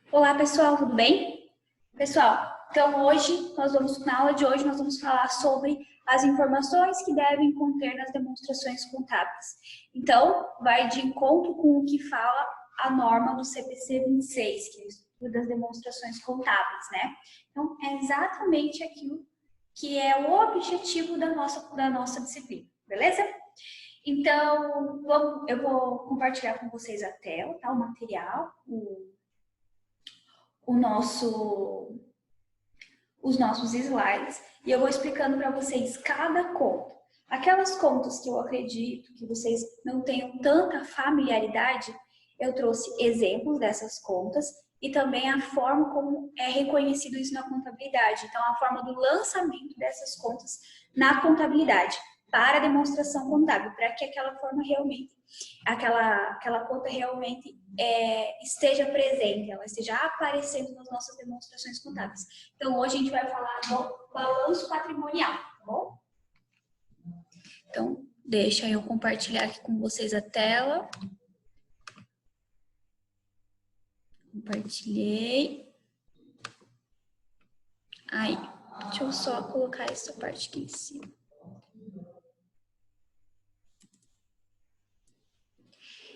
Olá, pessoal, tudo bem? Pessoal, então na aula de hoje, nós vamos falar sobre as informações que devem conter nas demonstrações contábeis. Então, vai de encontro com o que fala a norma do CPC 26, que é o estudo das demonstrações contábeis, né? Então, é exatamente aquilo que é o objetivo da nossa disciplina, beleza? Então, eu vou compartilhar com vocês a tela, tá? O material, o nosso, os nossos slides e eu vou explicando para vocês cada conta. Aquelas contas que eu acredito que vocês não tenham tanta familiaridade, eu trouxe exemplos dessas contas e também a forma como é reconhecido isso na contabilidade. Então, a forma do lançamento dessas contas na contabilidade para a demonstração contábil, para que aquela forma realmente, aquela conta realmente esteja presente, ela esteja aparecendo nas nossas demonstrações contábeis. Então, hoje a gente vai falar do balanço patrimonial, tá bom? Então, deixa eu compartilhar aqui com vocês a tela. Compartilhei. Aí, deixa eu só colocar essa parte aqui em cima.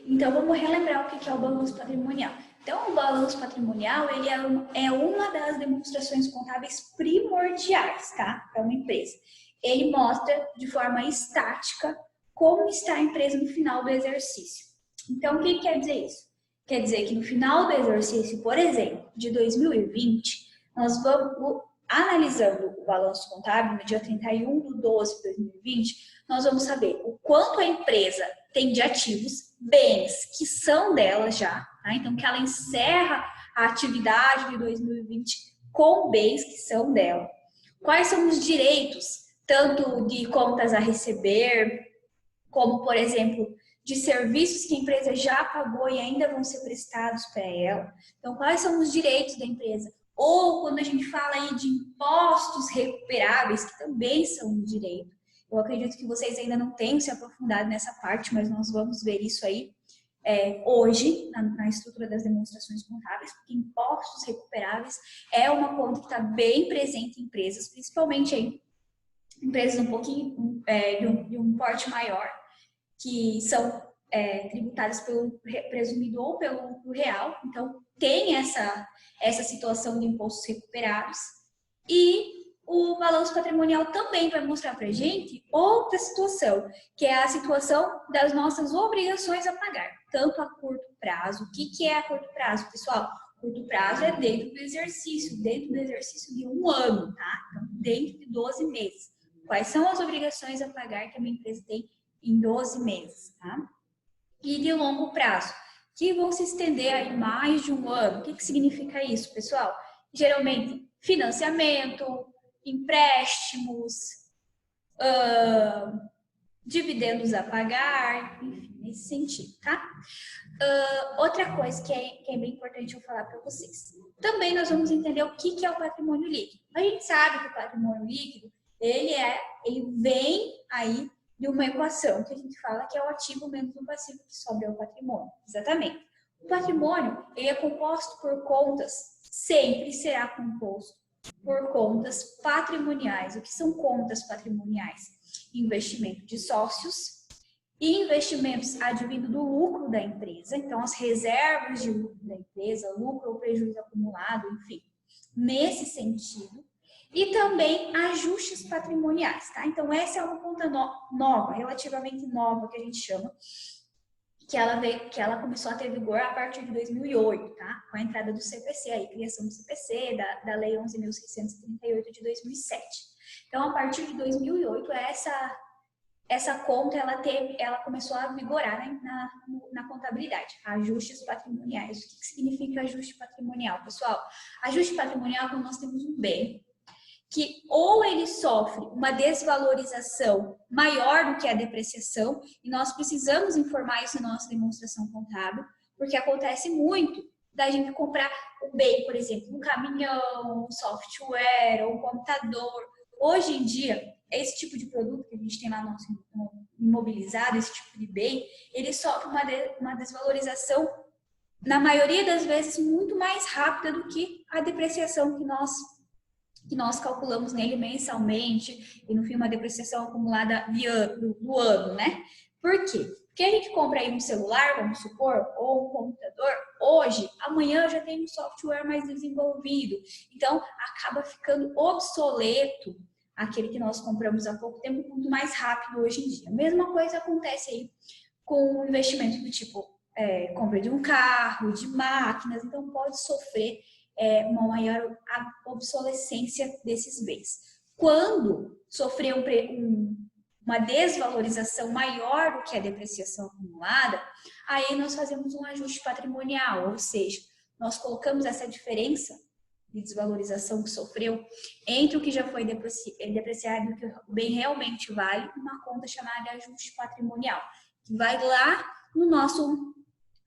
Então, vamos relembrar o que é o balanço patrimonial. Então, o balanço patrimonial, ele é uma das demonstrações contábeis primordiais, tá? Para uma empresa. Ele mostra de forma estática como está a empresa no final do exercício. Então, o que quer dizer isso? Quer dizer que no final do exercício, por exemplo, de 2020, nós vamos, analisando o balanço contábil no dia 31/12/2020, nós vamos saber o quanto a empresa tem de ativos, bens que são dela já, tá? Então que ela encerra a atividade de 2020 com bens que são dela. Quais são os direitos, tanto de contas a receber, como, por exemplo, de serviços que a empresa já pagou e ainda vão ser prestados para ela. Então, quais são os direitos da empresa? Ou quando a gente fala aí de impostos recuperáveis, que também são um direito. Eu acredito que vocês ainda não tenham se aprofundado nessa parte, mas nós vamos ver isso aí hoje, na estrutura das demonstrações contábeis, porque impostos recuperáveis é uma conta que está bem presente em empresas, principalmente em empresas um pouquinho de um porte maior, que são tributadas pelo presumido ou pelo lucro real. Então, tem essa situação de impostos recuperados. E o balanço patrimonial também vai mostrar para a gente outra situação, que é a situação das nossas obrigações a pagar, tanto a curto prazo. O que é a curto prazo, pessoal? Curto prazo é dentro do exercício de um ano, tá? Então, dentro de 12 meses. Quais são as obrigações a pagar que uma empresa tem em 12 meses, tá? E de longo prazo, que vão se estender aí mais de um ano. O que significa isso, pessoal? Geralmente, financiamento, empréstimos, dividendos a pagar, enfim, nesse sentido, tá? Outra coisa que é bem importante eu falar para vocês. Também nós vamos entender o que é o patrimônio líquido. A gente sabe que o patrimônio líquido, ele vem aí de uma equação que a gente fala que é o ativo menos o passivo que sobra é o patrimônio. Exatamente. O patrimônio, ele é composto por contas, sempre será composto por contas patrimoniais. O que são contas patrimoniais? Investimento de sócios e investimentos advindo do lucro da empresa, então as reservas de lucro da empresa, lucro ou prejuízo acumulado, enfim, nesse sentido. E também ajustes patrimoniais, tá? Então, essa é uma conta nova, relativamente nova, que a gente chama, que ela começou a ter vigor a partir de 2008, tá? Com a entrada do CPC, aí, criação do CPC, da Lei 11.638 de 2007. Então, a partir de 2008, essa conta ela começou a vigorar, né, na contabilidade, ajustes patrimoniais. O que significa ajuste patrimonial, pessoal? Ajuste patrimonial é quando nós temos um bem que ou ele sofre uma desvalorização maior do que a depreciação, e nós precisamos informar isso na nossa demonstração contábil, porque acontece muito da gente comprar um bem, por exemplo, um caminhão, um software, um computador. Hoje em dia, esse tipo de produto que a gente tem lá no imobilizado, esse tipo de bem, ele sofre uma desvalorização na maioria das vezes, muito mais rápida do que a depreciação que nós calculamos nele mensalmente e no fim uma depreciação acumulada do ano, né? Por quê? Porque a gente compra aí um celular, vamos supor, ou um computador, hoje, amanhã já tem um software mais desenvolvido. Então, acaba ficando obsoleto aquele que nós compramos há pouco tempo, muito mais rápido hoje em dia. A mesma coisa acontece aí com o investimento do tipo compra de um carro, de máquinas, então pode sofrer uma maior obsolescência desses bens. Quando sofrer uma desvalorização maior do que a depreciação acumulada, aí nós fazemos um ajuste patrimonial, ou seja, nós colocamos essa diferença de desvalorização que sofreu entre o que já foi depreciado e o que o bem realmente vale, uma conta chamada ajuste patrimonial, que vai lá no nosso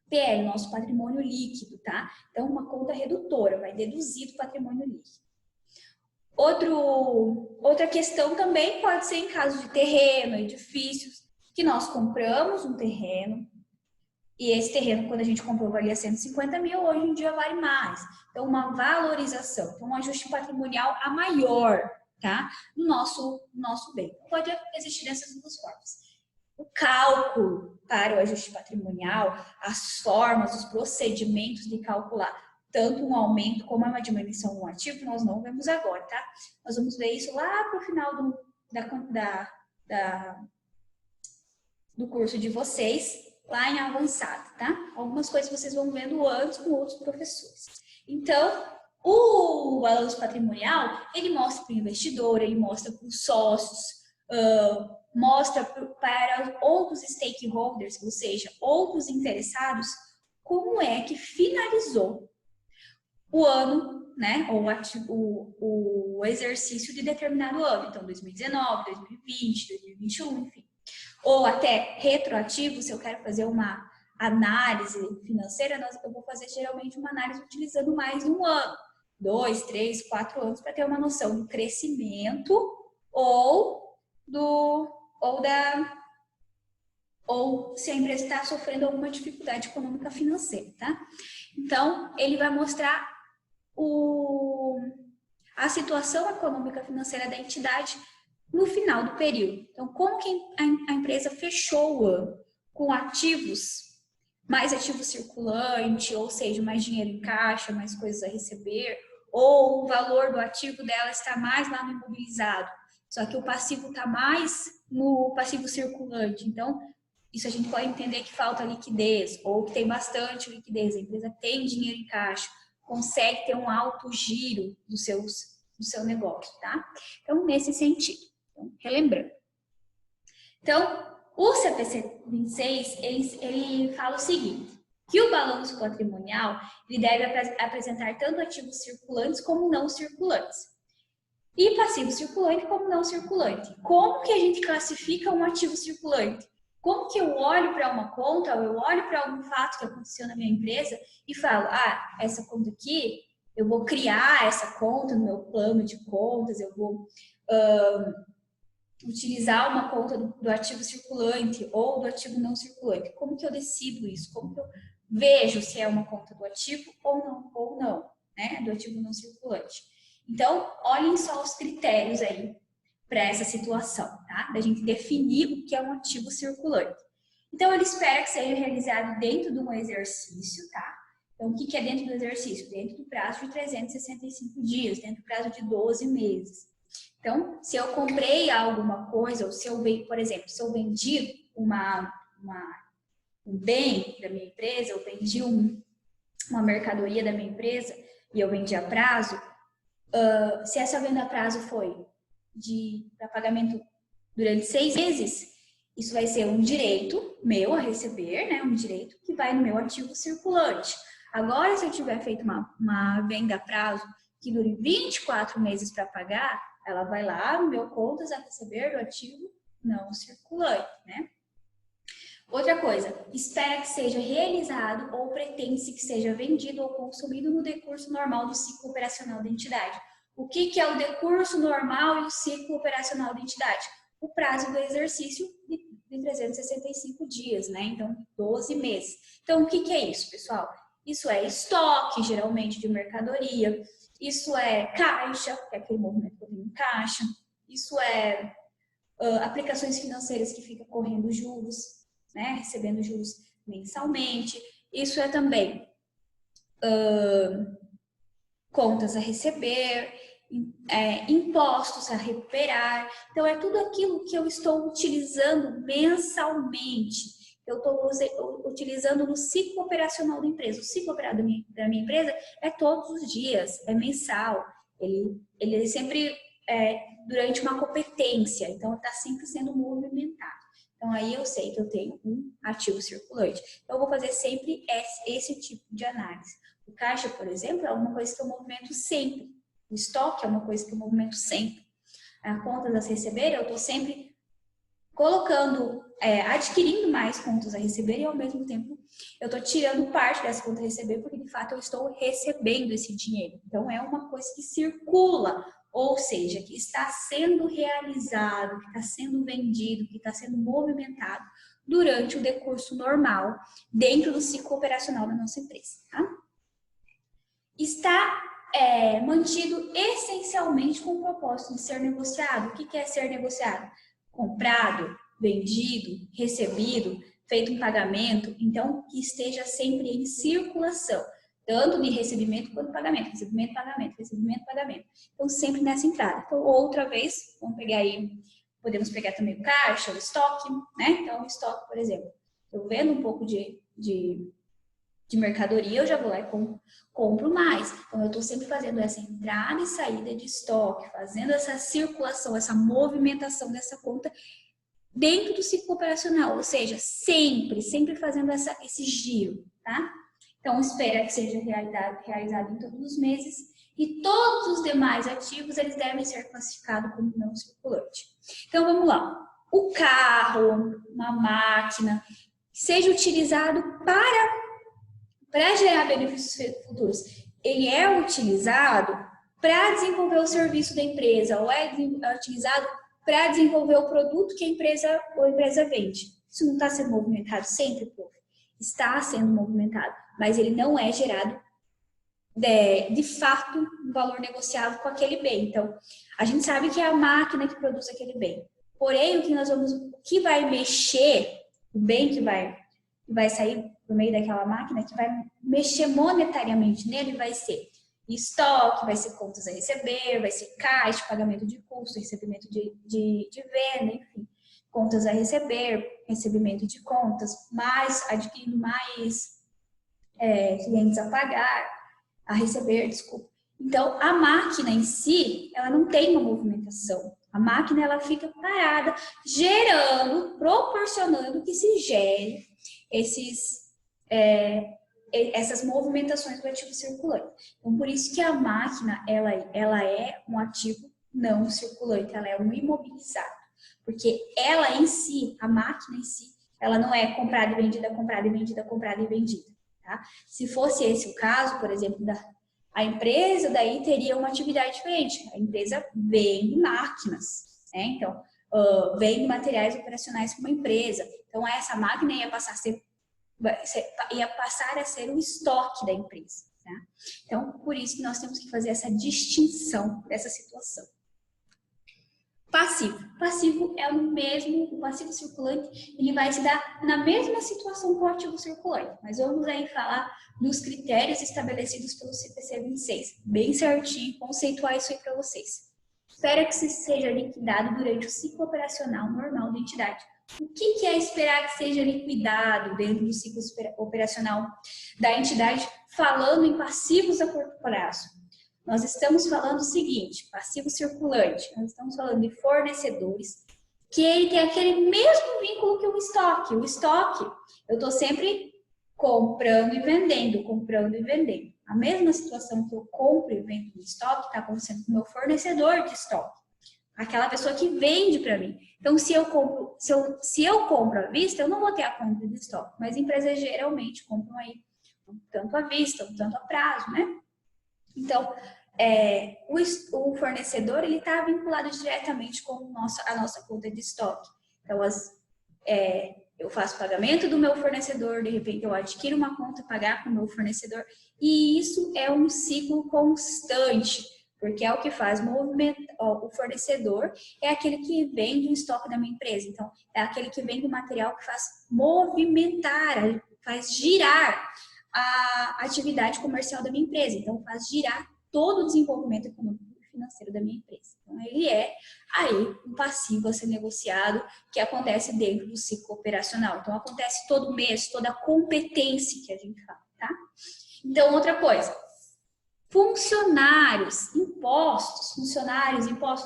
PL, nosso patrimônio líquido, tá? Então, uma conta redutora, vai deduzir do patrimônio líquido. Outra questão também pode ser em caso de terreno, edifícios, que nós compramos um terreno, e esse terreno, quando a gente comprou, valia 150 mil, hoje em dia vale mais. Então, uma valorização, então um ajuste patrimonial a maior, tá? No nosso bem. Pode existir dessas duas formas. O cálculo para o ajuste patrimonial, as formas, os procedimentos de calcular tanto um aumento como uma diminuição do ativo, nós não vemos agora, tá? Nós vamos ver isso lá para o final do curso de vocês, lá em avançado, tá? Algumas coisas vocês vão vendo antes com outros professores. Então, o balanço patrimonial, ele mostra para o investidor, ele mostra para os sócios, mostra para outros stakeholders, ou seja, outros interessados, como é que finalizou o ano, né, ou o exercício de determinado ano. Então, 2019, 2020, 2021, enfim. Ou até retroativo, se eu quero fazer uma análise financeira, eu vou fazer geralmente uma análise utilizando mais de um ano, 2, 3, 4 anos, para ter uma noção do crescimento ou se a empresa está sofrendo alguma dificuldade econômica financeira, tá? Então, ele vai mostrar a situação econômica financeira da entidade no final do período. Então, como que a empresa fechou o ano? Com ativos, mais ativo circulante, ou seja, mais dinheiro em caixa, mais coisas a receber, ou o valor do ativo dela está mais lá no imobilizado, só que o passivo está mais no passivo circulante. Então, isso a gente pode entender que falta liquidez, ou que tem bastante liquidez, a empresa tem dinheiro em caixa, consegue ter um alto giro do seu negócio, tá? Então, nesse sentido. Então, relembrando. Então, o CPC 26, ele fala o seguinte, que o balanço patrimonial ele deve apresentar tanto ativos circulantes como não circulantes. E passivo circulante como não circulante. Como que a gente classifica um ativo circulante? Como que eu olho para uma conta, ou eu olho para algum fato que aconteceu na minha empresa e falo, essa conta aqui, eu vou criar essa conta no meu plano de contas, eu vou utilizar uma conta do ativo circulante ou do ativo não circulante. Como que eu decido isso? Como que eu vejo se é uma conta do ativo ou não, né? Do ativo não circulante. Então, olhem só os critérios aí para essa situação, tá? Da gente definir o que é um ativo circulante. Então, ele espera que seja realizado dentro de um exercício, tá? Então, o que é dentro do exercício? Dentro do prazo de 365 dias, dentro do prazo de 12 meses. Então, se eu comprei alguma coisa, ou se eu, por exemplo, se eu vendi um bem da minha empresa, eu vendi uma mercadoria da minha empresa e eu vendi a prazo, se essa venda a prazo foi para pagamento durante 6 meses, isso vai ser um direito meu a receber, né? Um direito que vai no meu ativo circulante. Agora, se eu tiver feito uma venda a prazo que dure 24 meses para pagar, ela vai lá no meu contas a receber do ativo não circulante, né? Outra coisa, espera que seja realizado ou pretende-se que seja vendido ou consumido no decurso normal do ciclo operacional da entidade. O que é o decurso normal e o ciclo operacional da entidade? O prazo do exercício de 365 dias, né? Então, 12 meses. Então, o que é isso, pessoal? Isso é estoque, geralmente, de mercadoria. Isso é caixa, que é aquele movimento que eu tenho em caixa. Isso é aplicações financeiras que ficam correndo juros, né? Recebendo juros mensalmente. Isso é também contas a receber, impostos a recuperar. Então, é tudo aquilo que eu estou utilizando mensalmente. Eu estou utilizando no ciclo operacional da empresa. O ciclo operacional da minha empresa é todos os dias, é mensal. Ele é sempre durante uma competência, então está sempre sendo movimentado. Então, aí eu sei que eu tenho um ativo circulante. Então, eu vou fazer sempre esse tipo de análise. O caixa, por exemplo, é uma coisa que eu movimento sempre. O estoque é uma coisa que eu movimento sempre. A conta a receber, eu estou sempre colocando, adquirindo mais contas a receber e ao mesmo tempo eu estou tirando parte dessa conta a receber porque de fato eu estou recebendo esse dinheiro. Então é uma coisa que circula, ou seja, que está sendo realizado, que está sendo vendido, que está sendo movimentado durante o decurso normal dentro do ciclo operacional da nossa empresa, tá? Está mantido essencialmente com o propósito de ser negociado. O que é ser negociado? Comprado, vendido, recebido, feito um pagamento. Então, que esteja sempre em circulação, tanto de recebimento quanto pagamento. Recebimento, pagamento, recebimento, pagamento. Então, sempre nessa entrada. Então, outra vez, vamos pegar aí, podemos pegar também o caixa, o estoque, né? Então, o estoque, por exemplo, eu vendo um pouco de mercadoria, eu já vou lá e compro mais. Então, eu estou sempre fazendo essa entrada e saída de estoque, fazendo essa circulação, essa movimentação dessa conta dentro do ciclo operacional, ou seja, sempre fazendo esse giro, tá? Então, espera que seja realizado em todos os meses e todos os demais ativos, eles devem ser classificados como não circulante. Então, vamos lá. O carro, uma máquina, seja utilizado para gerar benefícios futuros, ele é utilizado para desenvolver o serviço da empresa ou é utilizado para desenvolver o produto que a empresa vende. Isso não está sendo movimentado sempre, pô. Está sendo movimentado, mas ele não é gerado de fato um valor negociável com aquele bem. Então, a gente sabe que é a máquina que produz aquele bem. Porém, o que vai mexer, o bem que vai sair por meio daquela máquina, que vai mexer monetariamente nele, vai ser estoque, vai ser contas a receber, vai ser caixa, pagamento de custo, recebimento de venda, enfim. Contas a receber, recebimento de contas, adquirindo mais clientes a pagar, a receber, desculpa. Então, a máquina em si, ela não tem uma movimentação. A máquina, ela fica parada, proporcionando que se gere essas movimentações do ativo circulante. Então, por isso que a máquina, ela é um ativo não circulante, ela é um imobilizado. Porque ela em si, a máquina em si, ela não é comprada e vendida, comprada e vendida, comprada e vendida. Tá? Se fosse esse o caso, por exemplo, a empresa daí teria uma atividade diferente. A empresa vende máquinas, né? Então, vende materiais operacionais para uma empresa. Então, essa máquina ia passar a ser o estoque da empresa. Tá? Então, por isso que nós temos que fazer essa distinção dessa situação. Passivo. Passivo é o passivo circulante, ele vai se dar na mesma situação que o ativo circulante. Mas vamos aí falar dos critérios estabelecidos pelo CPC 26. Bem certinho, conceituar isso aí para vocês. Espera que seja liquidado durante o ciclo operacional normal da entidade. O que é esperar que seja liquidado dentro do ciclo operacional da entidade, falando em passivos a curto prazo? Nós estamos falando o seguinte, passivo circulante, nós estamos falando de fornecedores que ele tem aquele mesmo vínculo que o estoque. O estoque, eu estou sempre comprando e vendendo, comprando e vendendo. A mesma situação que eu compro e vendo no estoque está acontecendo com o meu fornecedor de estoque. Aquela pessoa que vende para mim. Então, se eu compro à vista, eu não vou ter a compra de estoque. Mas empresas geralmente compram aí tanto à vista, tanto a prazo, né? Então, o fornecedor ele está vinculado diretamente com a nossa conta de estoque. Então, eu faço pagamento do meu fornecedor, de repente eu adquiro uma conta, pagar com o meu fornecedor, e isso é um ciclo constante, porque é o que faz movimentar. O fornecedor é aquele que vende o estoque da minha empresa, então é aquele que vende o material que faz movimentar, faz girar a atividade comercial da minha empresa, então faz girar todo o desenvolvimento econômico e financeiro da minha empresa. Então ele é aí um passivo a ser negociado que acontece dentro do ciclo operacional. Então acontece todo mês, toda a competência que a gente fala, tá? Então outra coisa, funcionários, impostos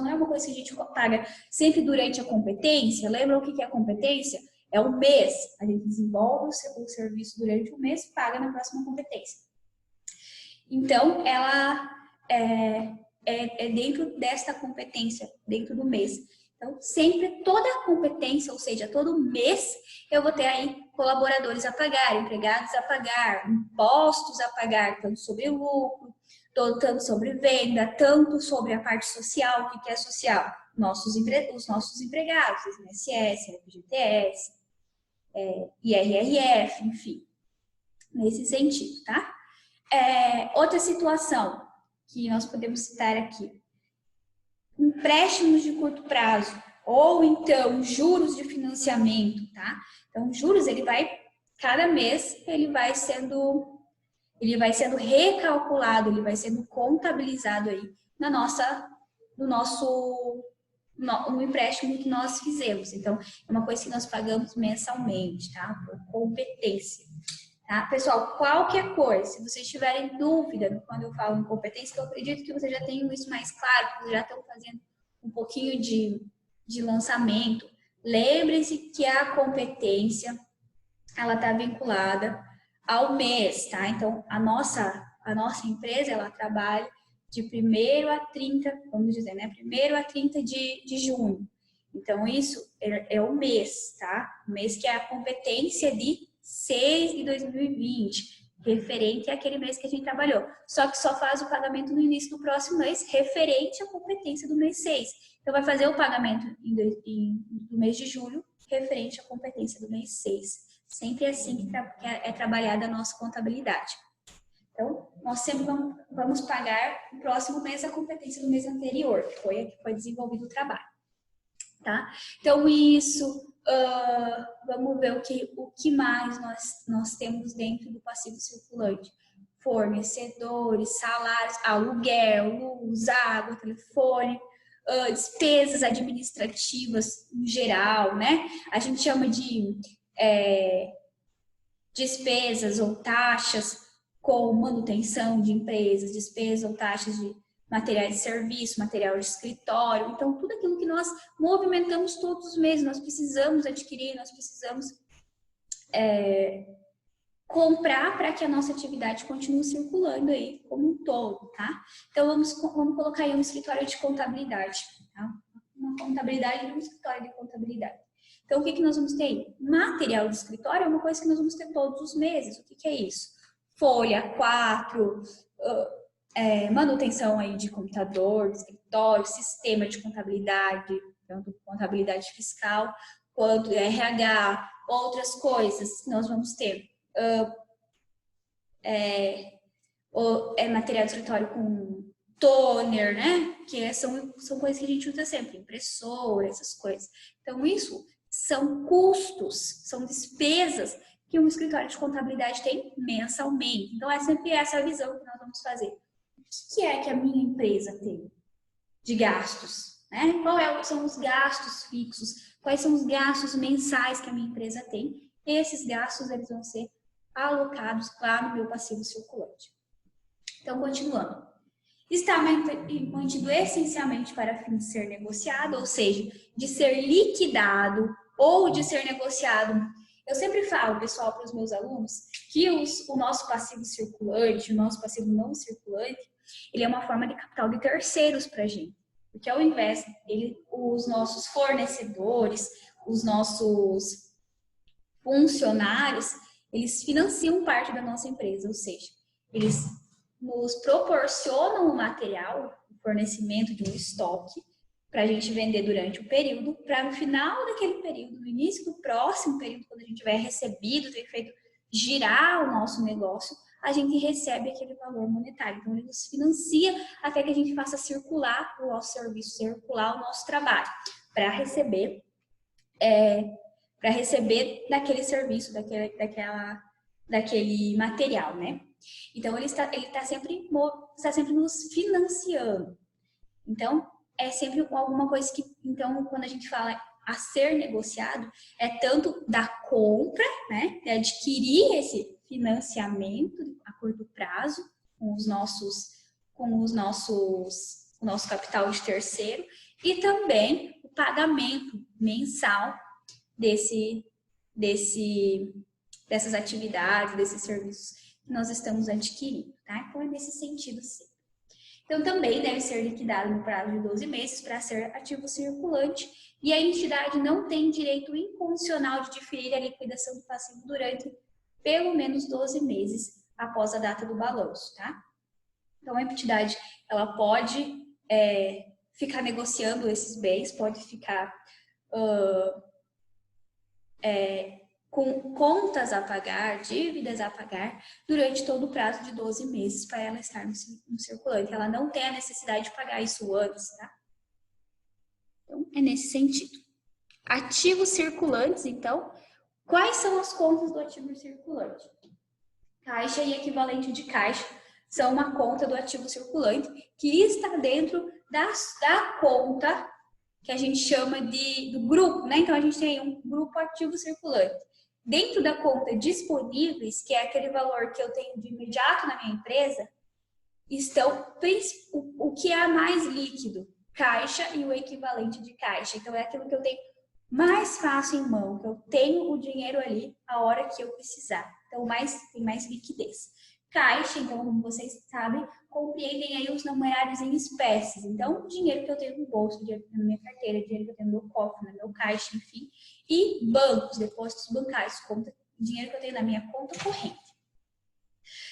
não é uma coisa que a gente paga sempre durante a competência. Lembra o que é a competência? É um mês. A gente desenvolve o serviço durante o mês, paga na próxima competência. Então, ela é dentro desta competência, dentro do mês. Então, sempre toda a competência, ou seja, todo mês, eu vou ter aí colaboradores a pagar, empregados a pagar, impostos a pagar, tanto sobre lucro, tanto sobre venda, tanto sobre a parte social. O que é social? Os nossos empregados, INSS, FGTS, IRRF, enfim, nesse sentido, tá? Outra situação que nós podemos citar aqui, empréstimos de curto prazo, ou então juros de financiamento, tá? Então, juros, cada mês, ele vai sendo recalculado, ele vai sendo contabilizado aí no empréstimo que nós fizemos. Então, é uma coisa que nós pagamos mensalmente, tá? Por competência. Tá? Pessoal, qualquer coisa, se vocês tiverem dúvida quando eu falo em competência, que eu acredito que vocês já tenham isso mais claro, que vocês já estão fazendo um pouquinho de lançamento, lembrem-se que a competência, ela está vinculada ao mês, tá? Então, a nossa empresa, ela trabalha de 1º a 30, vamos dizer, né? 1º a 30 de junho. Então, isso é o mês, tá? O mês que é a competência de 6 de 2020, referente àquele mês que a gente trabalhou. Só que só faz o pagamento no início do próximo mês, referente à competência do mês 6. Então, vai fazer o pagamento no mês de julho, referente à competência do mês 6. Sempre assim que é trabalhada a nossa contabilidade. Então, nós sempre vamos pagar no próximo mês a competência do mês anterior, que foi a que foi desenvolvido o trabalho. Tá? Então, isso, vamos ver o que mais nós temos dentro do passivo circulante. Fornecedores, salários, aluguel, luz, água, telefone, despesas administrativas em geral, né? A gente chama de despesas ou taxas com manutenção de empresas, despesas ou taxas de materiais de serviço, material de escritório. Então, tudo aquilo que nós movimentamos todos os meses, nós precisamos adquirir, nós precisamos comprar para que a nossa atividade continue circulando aí como um todo, tá? Então, vamos colocar aí um escritório de contabilidade, tá? Uma contabilidade e um escritório de contabilidade. Então, o que nós vamos ter aí? Material de escritório é uma coisa que nós vamos ter todos os meses. O que é isso? Folha, 4, manutenção aí de computador, de escritório, sistema de contabilidade, tanto contabilidade fiscal quanto RH, outras coisas que nós vamos ter. Material de escritório com toner, né? Que são coisas que a gente usa sempre, impressora, essas coisas. Então, isso são custos, são despesas que um escritório de contabilidade tem mensalmente. Então, é sempre essa a visão que nós vamos fazer. O que é que a minha empresa tem de gastos? Né? Quais são os gastos fixos? Quais são os gastos mensais que a minha empresa tem? Esses gastos, eles vão ser alocados lá no meu passivo circulante. Então, continuando. Está mantido essencialmente para fim de ser negociado, ou seja, de ser liquidado ou de ser negociado. Eu sempre falo, pessoal, para os meus alunos, que o nosso passivo circulante, o nosso passivo não circulante, ele é uma forma de capital de terceiros para a gente. Porque ao invés, os nossos fornecedores, os nossos funcionários, eles financiam parte da nossa empresa, ou seja, eles nos proporcionam o material, o fornecimento de um estoque, para a gente vender durante o período, para no final daquele período, no início do próximo período, quando a gente tiver recebido, ter feito girar o nosso negócio, a gente recebe aquele valor monetário. Então, ele nos financia até que a gente faça circular o nosso serviço, circular o nosso trabalho, para receber daquele serviço, daquele material, né? Então, ele está sempre nos financiando. Então, é sempre alguma coisa que... Então, quando a gente fala a ser negociado, é tanto da compra, né? De adquirir esse financiamento a curto prazo com o nosso capital de terceiro e também o pagamento mensal dessas atividades, desses serviços que nós estamos adquirindo, tá? Então, é nesse sentido, sim. Então, também deve ser liquidado no prazo de 12 meses para ser ativo circulante e a entidade não tem direito incondicional de diferir a liquidação do passivo durante pelo menos 12 meses após a data do balanço, tá? Então, a entidade, ela pode ficar negociando esses bens, pode ficar com contas a pagar, dívidas a pagar, durante todo o prazo de 12 meses para ela estar no circulante. Ela não tem a necessidade de pagar isso antes, tá? Então, é nesse sentido. Ativos circulantes, então, quais são as contas do ativo circulante? Caixa e equivalente de caixa são uma conta do ativo circulante que está dentro da conta que a gente chama do grupo, né? Então, a gente tem um grupo ativo circulante. Dentro da conta disponíveis, que é aquele valor que eu tenho de imediato na minha empresa, estão o que é mais líquido, caixa e o equivalente de caixa. Então, é aquilo que eu tenho mais fácil em mão, que eu tenho o dinheiro ali a hora que eu precisar. Então, tem mais liquidez. Caixa, então, como vocês sabem, compreendem aí os numerários em espécies. Então, o dinheiro que eu tenho no bolso, o dinheiro que eu tenho na minha carteira, o dinheiro que eu tenho no meu cofre, no meu caixa, enfim. E bancos, depósitos bancários, dinheiro que eu tenho na minha conta corrente.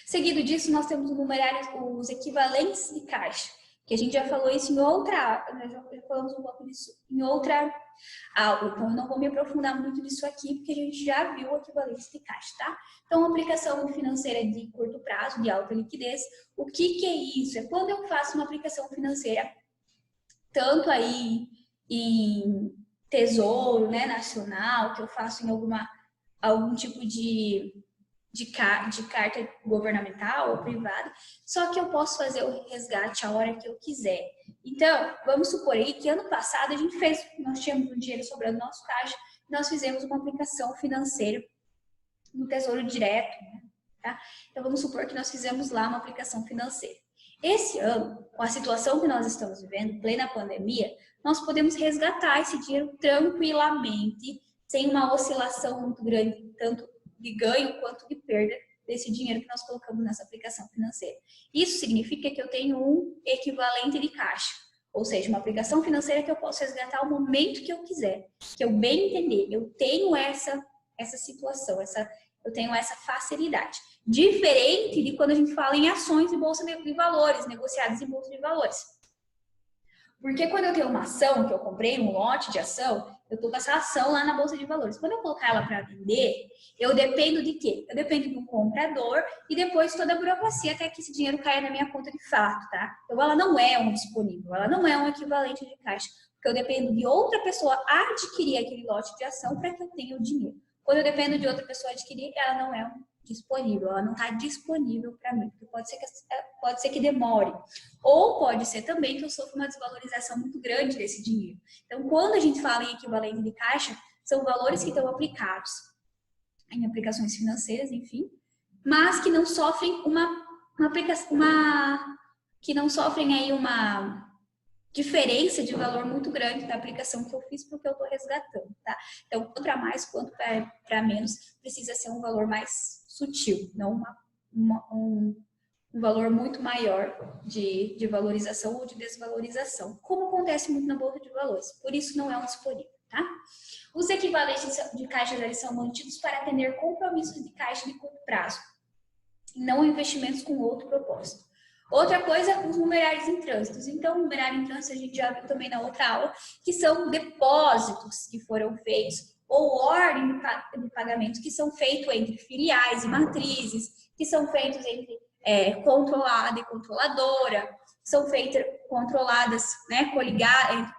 Seguido disso, nós temos os equivalentes de caixa, que a gente já falou isso em outra, nós já falamos um pouco disso em outra aula, então eu não vou me aprofundar muito nisso aqui, porque a gente já viu o equivalente de caixa, tá? Então, aplicação financeira de curto prazo, de alta liquidez, o que é isso? É quando eu faço uma aplicação financeira, tanto aí em tesouro, né, nacional, que eu faço em algum tipo de carta governamental ou privada, só que eu posso fazer o resgate a hora que eu quiser. Então, vamos supor aí que ano passado nós tínhamos um dinheiro sobrando no nosso caixa, nós fizemos uma aplicação financeira no Tesouro Direto, né? Tá? Então, vamos supor que nós fizemos lá uma aplicação financeira. Esse ano, com a situação que nós estamos vivendo, plena pandemia, nós podemos resgatar esse dinheiro tranquilamente, sem uma oscilação muito grande, tanto de ganho quanto de perda desse dinheiro que nós colocamos nessa aplicação financeira. Isso significa que eu tenho um equivalente de caixa, ou seja, uma aplicação financeira que eu posso resgatar ao momento que eu quiser, que eu bem entender. Eu tenho essa situação, eu tenho essa facilidade. Diferente de quando a gente fala em ações de bolsa de valores, negociadas em bolsa de valores. Porque quando eu tenho uma ação que eu comprei, um lote de ação, eu estou com essa ação lá na bolsa de valores. Quando eu colocar ela para vender, eu dependo de quê? Eu dependo de um comprador e depois toda a burocracia até que esse dinheiro caia na minha conta de fato, tá? Então ela não é um disponível, ela não é um equivalente de caixa, porque eu dependo de outra pessoa adquirir aquele lote de ação para que eu tenha o dinheiro. Quando eu dependo de outra pessoa adquirir, ela não é disponível, ela não está disponível para mim, porque pode ser que demore, ou pode ser também que eu sofra uma desvalorização muito grande desse dinheiro. Então, quando a gente fala em equivalente de caixa, são valores que estão aplicados em aplicações financeiras, enfim, mas que não sofrem que não sofrem aí uma diferença de valor muito grande da aplicação que eu fiz porque eu estou resgatando, tá? Então, quanto para mais, quanto para menos, precisa ser um valor mais sutil, não um valor muito maior de valorização ou de desvalorização, como acontece muito na bolsa de valores. Por isso, não é um disponível, tá? Os equivalentes de caixa eles são mantidos para atender compromissos de caixa de curto prazo, e não investimentos com outro propósito. Outra coisa, os numerários em trânsitos. Então, o numerário em trânsito a gente já viu também na outra aula, que são depósitos que foram feitos ou ordem de pagamento que são feitos entre filiais e matrizes, que são feitos entre controlada e controladora, são feitas controladas, né,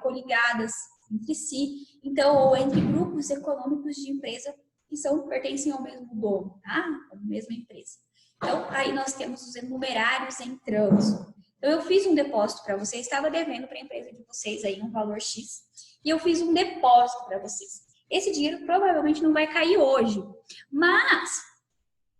coligadas entre si, então, ou entre grupos econômicos de empresa que pertencem ao mesmo dono, tá? A mesma empresa. Então, aí nós temos os numerários em trânsito. Então, eu fiz um depósito para vocês, estava devendo para a empresa de vocês aí um valor X, e eu fiz um depósito para vocês. Esse dinheiro provavelmente não vai cair hoje, mas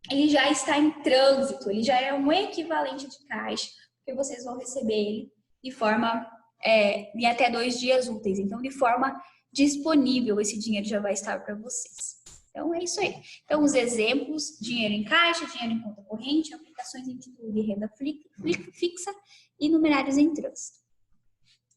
ele já está em trânsito, ele já é um equivalente de caixa, porque vocês vão receber ele de forma, em até 2 dias úteis. Então, de forma disponível, esse dinheiro já vai estar para vocês. Então, é isso aí. Então, os exemplos: dinheiro em caixa, dinheiro em conta corrente, aplicações em título de renda fixa e numerários em trânsito.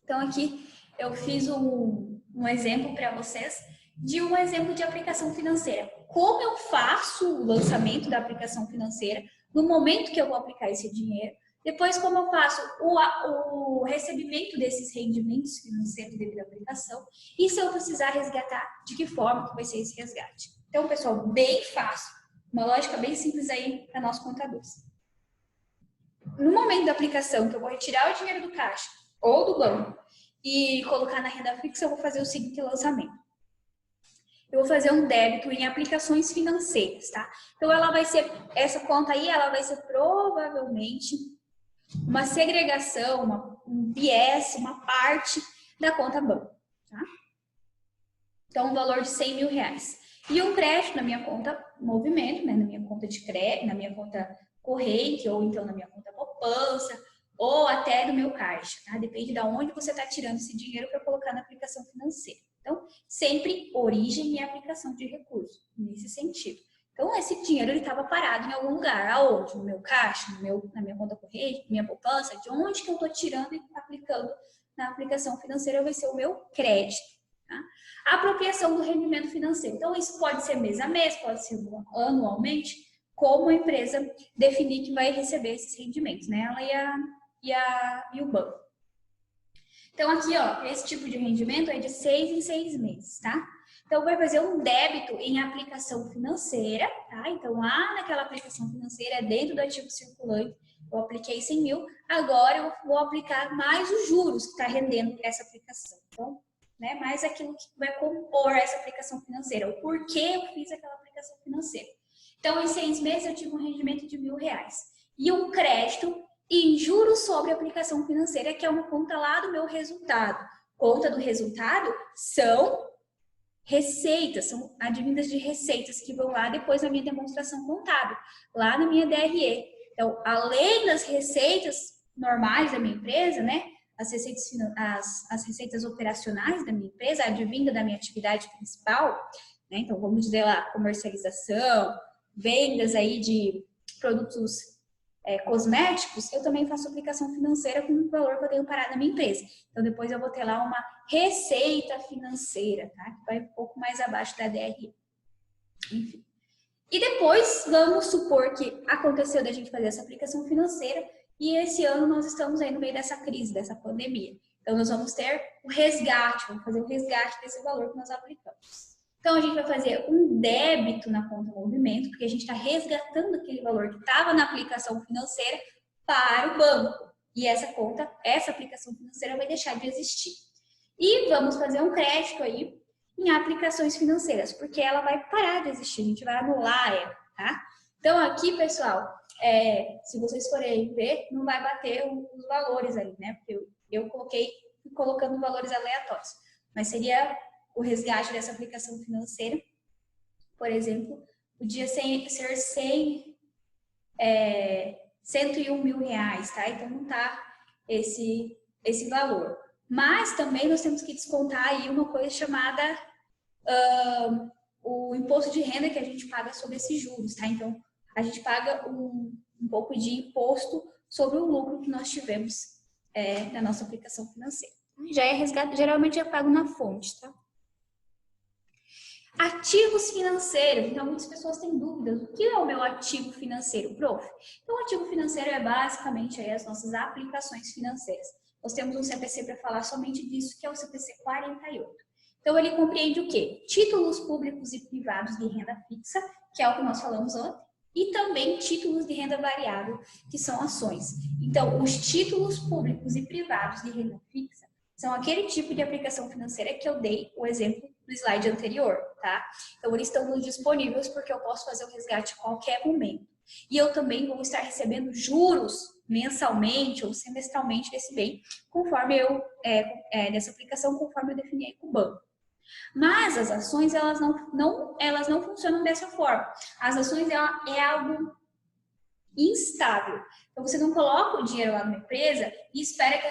Então, aqui eu fiz um exemplo para vocês de um exemplo de aplicação financeira. Como eu faço o lançamento da aplicação financeira no momento que eu vou aplicar esse dinheiro. Depois, como eu faço o recebimento desses rendimentos financeiros devido à aplicação. E se eu precisar resgatar, de que forma que vai ser esse resgate. Então, pessoal, bem fácil. Uma lógica bem simples aí para nós contadores. No momento da aplicação, que eu vou retirar o dinheiro do caixa ou do banco e colocar na renda fixa, eu vou fazer o seguinte lançamento. Eu vou fazer um débito em aplicações financeiras, tá? Então, ela vai ser, essa conta aí, ela vai ser provavelmente uma segregação, um viés, uma parte da conta banco, tá? Então, um valor de 100 mil reais. E um crédito na minha conta movimento, né? Na minha conta de crédito, na minha conta corrente, ou então na minha conta poupança, ou até no meu caixa, tá? Depende de onde você está tirando esse dinheiro para colocar na aplicação financeira. Então, sempre origem e aplicação de recursos, nesse sentido. Então, esse dinheiro estava parado em algum lugar. Aonde? No meu caixa, na minha conta corrente, minha poupança. De onde que eu estou tirando e aplicando na aplicação financeira vai ser o meu crédito. Tá? A apropriação do rendimento financeiro. Então, isso pode ser mês a mês, pode ser anualmente, como a empresa definir que vai receber esses rendimentos, né? Ela e o banco. Então, aqui, ó, esse tipo de rendimento é de 6 em 6 meses, tá? Então, vai fazer um débito em aplicação financeira, tá? Então, lá naquela aplicação financeira, dentro do ativo circulante, eu apliquei 100 mil, agora eu vou aplicar mais os juros que está rendendo essa aplicação. Então, né, mais aquilo que vai compor essa aplicação financeira, o porquê eu fiz aquela aplicação financeira. Então, em 6 meses, eu tive um rendimento de R$1.000 e um crédito em juros sobre aplicação financeira, que é uma conta lá do meu resultado. Conta do resultado são receitas, são advindas de receitas que vão lá depois na minha demonstração contábil, lá na minha DRE. Então, além das receitas normais da minha empresa, né, as receitas operacionais da minha empresa, advinda da minha atividade principal, né, então vamos dizer lá, comercialização, vendas aí de produtos cosméticos, eu também faço aplicação financeira com o valor que eu tenho parado na minha empresa. Então, depois eu vou ter lá uma receita financeira, tá? Que vai um pouco mais abaixo da DRE. Enfim. E depois, vamos supor que aconteceu da gente fazer essa aplicação financeira e esse ano nós estamos aí no meio dessa crise, dessa pandemia. Então, nós vamos ter o resgate, vamos fazer o resgate desse valor que nós aplicamos. Então, a gente vai fazer um débito na conta movimento, porque a gente está resgatando aquele valor que estava na aplicação financeira para o banco. E essa conta, essa aplicação financeira vai deixar de existir. E vamos fazer um crédito aí em aplicações financeiras, porque ela vai parar de existir, a gente vai anular ela, tá? Então, aqui, pessoal, se vocês forem ver, não vai bater os valores ali, né? Porque eu fui colocando valores aleatórios. Mas seria o resgate dessa aplicação financeira, por exemplo, podia ser 101 mil reais, tá? Então não tá esse valor. Mas também nós temos que descontar aí uma coisa chamada o imposto de renda que a gente paga sobre esses juros, tá? Então a gente paga um pouco de imposto sobre o lucro que nós tivemos na nossa aplicação financeira. Já é resgate, geralmente é pago na fonte, tá? Ativos financeiros. Então, muitas pessoas têm dúvidas. O que é o meu ativo financeiro, prof? Então, o ativo financeiro é basicamente aí as nossas aplicações financeiras. Nós temos um CPC para falar somente disso, que é o CPC 48. Então, ele compreende o quê? Títulos públicos e privados de renda fixa, que é o que nós falamos ontem, e também títulos de renda variável, que são ações. Então, os títulos públicos e privados de renda fixa são aquele tipo de aplicação financeira que eu dei o exemplo do slide anterior, tá? Então, eles estão disponíveis porque eu posso fazer o resgate a qualquer momento. E eu também vou estar recebendo juros mensalmente ou semestralmente desse bem, conforme dessa aplicação, conforme eu defini aí com o banco. Mas as ações, elas não funcionam dessa forma. As ações, é algo instável. Então, você não coloca o dinheiro lá numa empresa e espera que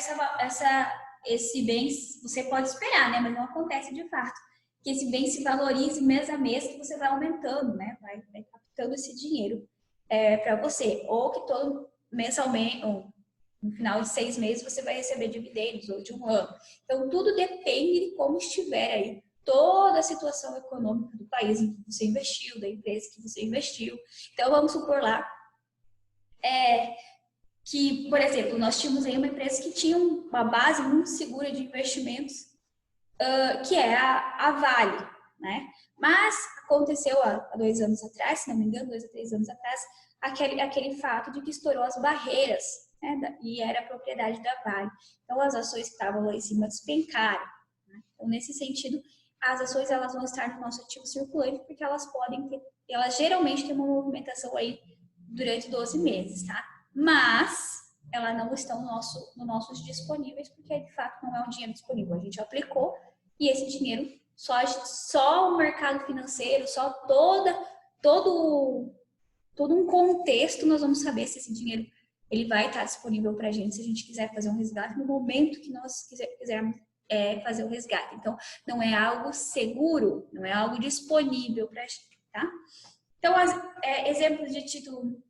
esse bem, você pode esperar, né? Mas não acontece de fato. Que esse bem se valorize mês a mês, que você vai aumentando, né? Vai captando esse dinheiro para você. Ou que todo mensalmente, ou no final de 6 meses, você vai receber dividendos, ou de um ano. Então, tudo depende de como estiver aí toda a situação econômica do país em que você investiu, da empresa que você investiu. Então, vamos supor lá que, por exemplo, nós tínhamos aí uma empresa que tinha uma base muito segura de investimentos, que é a Vale, né? Mas aconteceu há 2 anos atrás, se não me engano, 2 a 3 anos atrás, aquele fato de que estourou as barreiras, né? E era a propriedade da Vale. Então, as ações que estavam lá em cima despencaram, né? Então, nesse sentido, as ações elas vão estar no nosso ativo circulante porque elas geralmente têm uma movimentação aí durante 12 meses, tá? Mas elas não estão no nossos disponíveis porque de fato não é um dinheiro disponível. A gente aplicou e esse dinheiro só o mercado financeiro, só todo um contexto nós vamos saber se esse dinheiro ele vai estar disponível para a gente se a gente quiser fazer um resgate no momento que nós quisermos fazer o resgate. Então, não é algo seguro, não é algo disponível para a gente, tá? Então, exemplos de título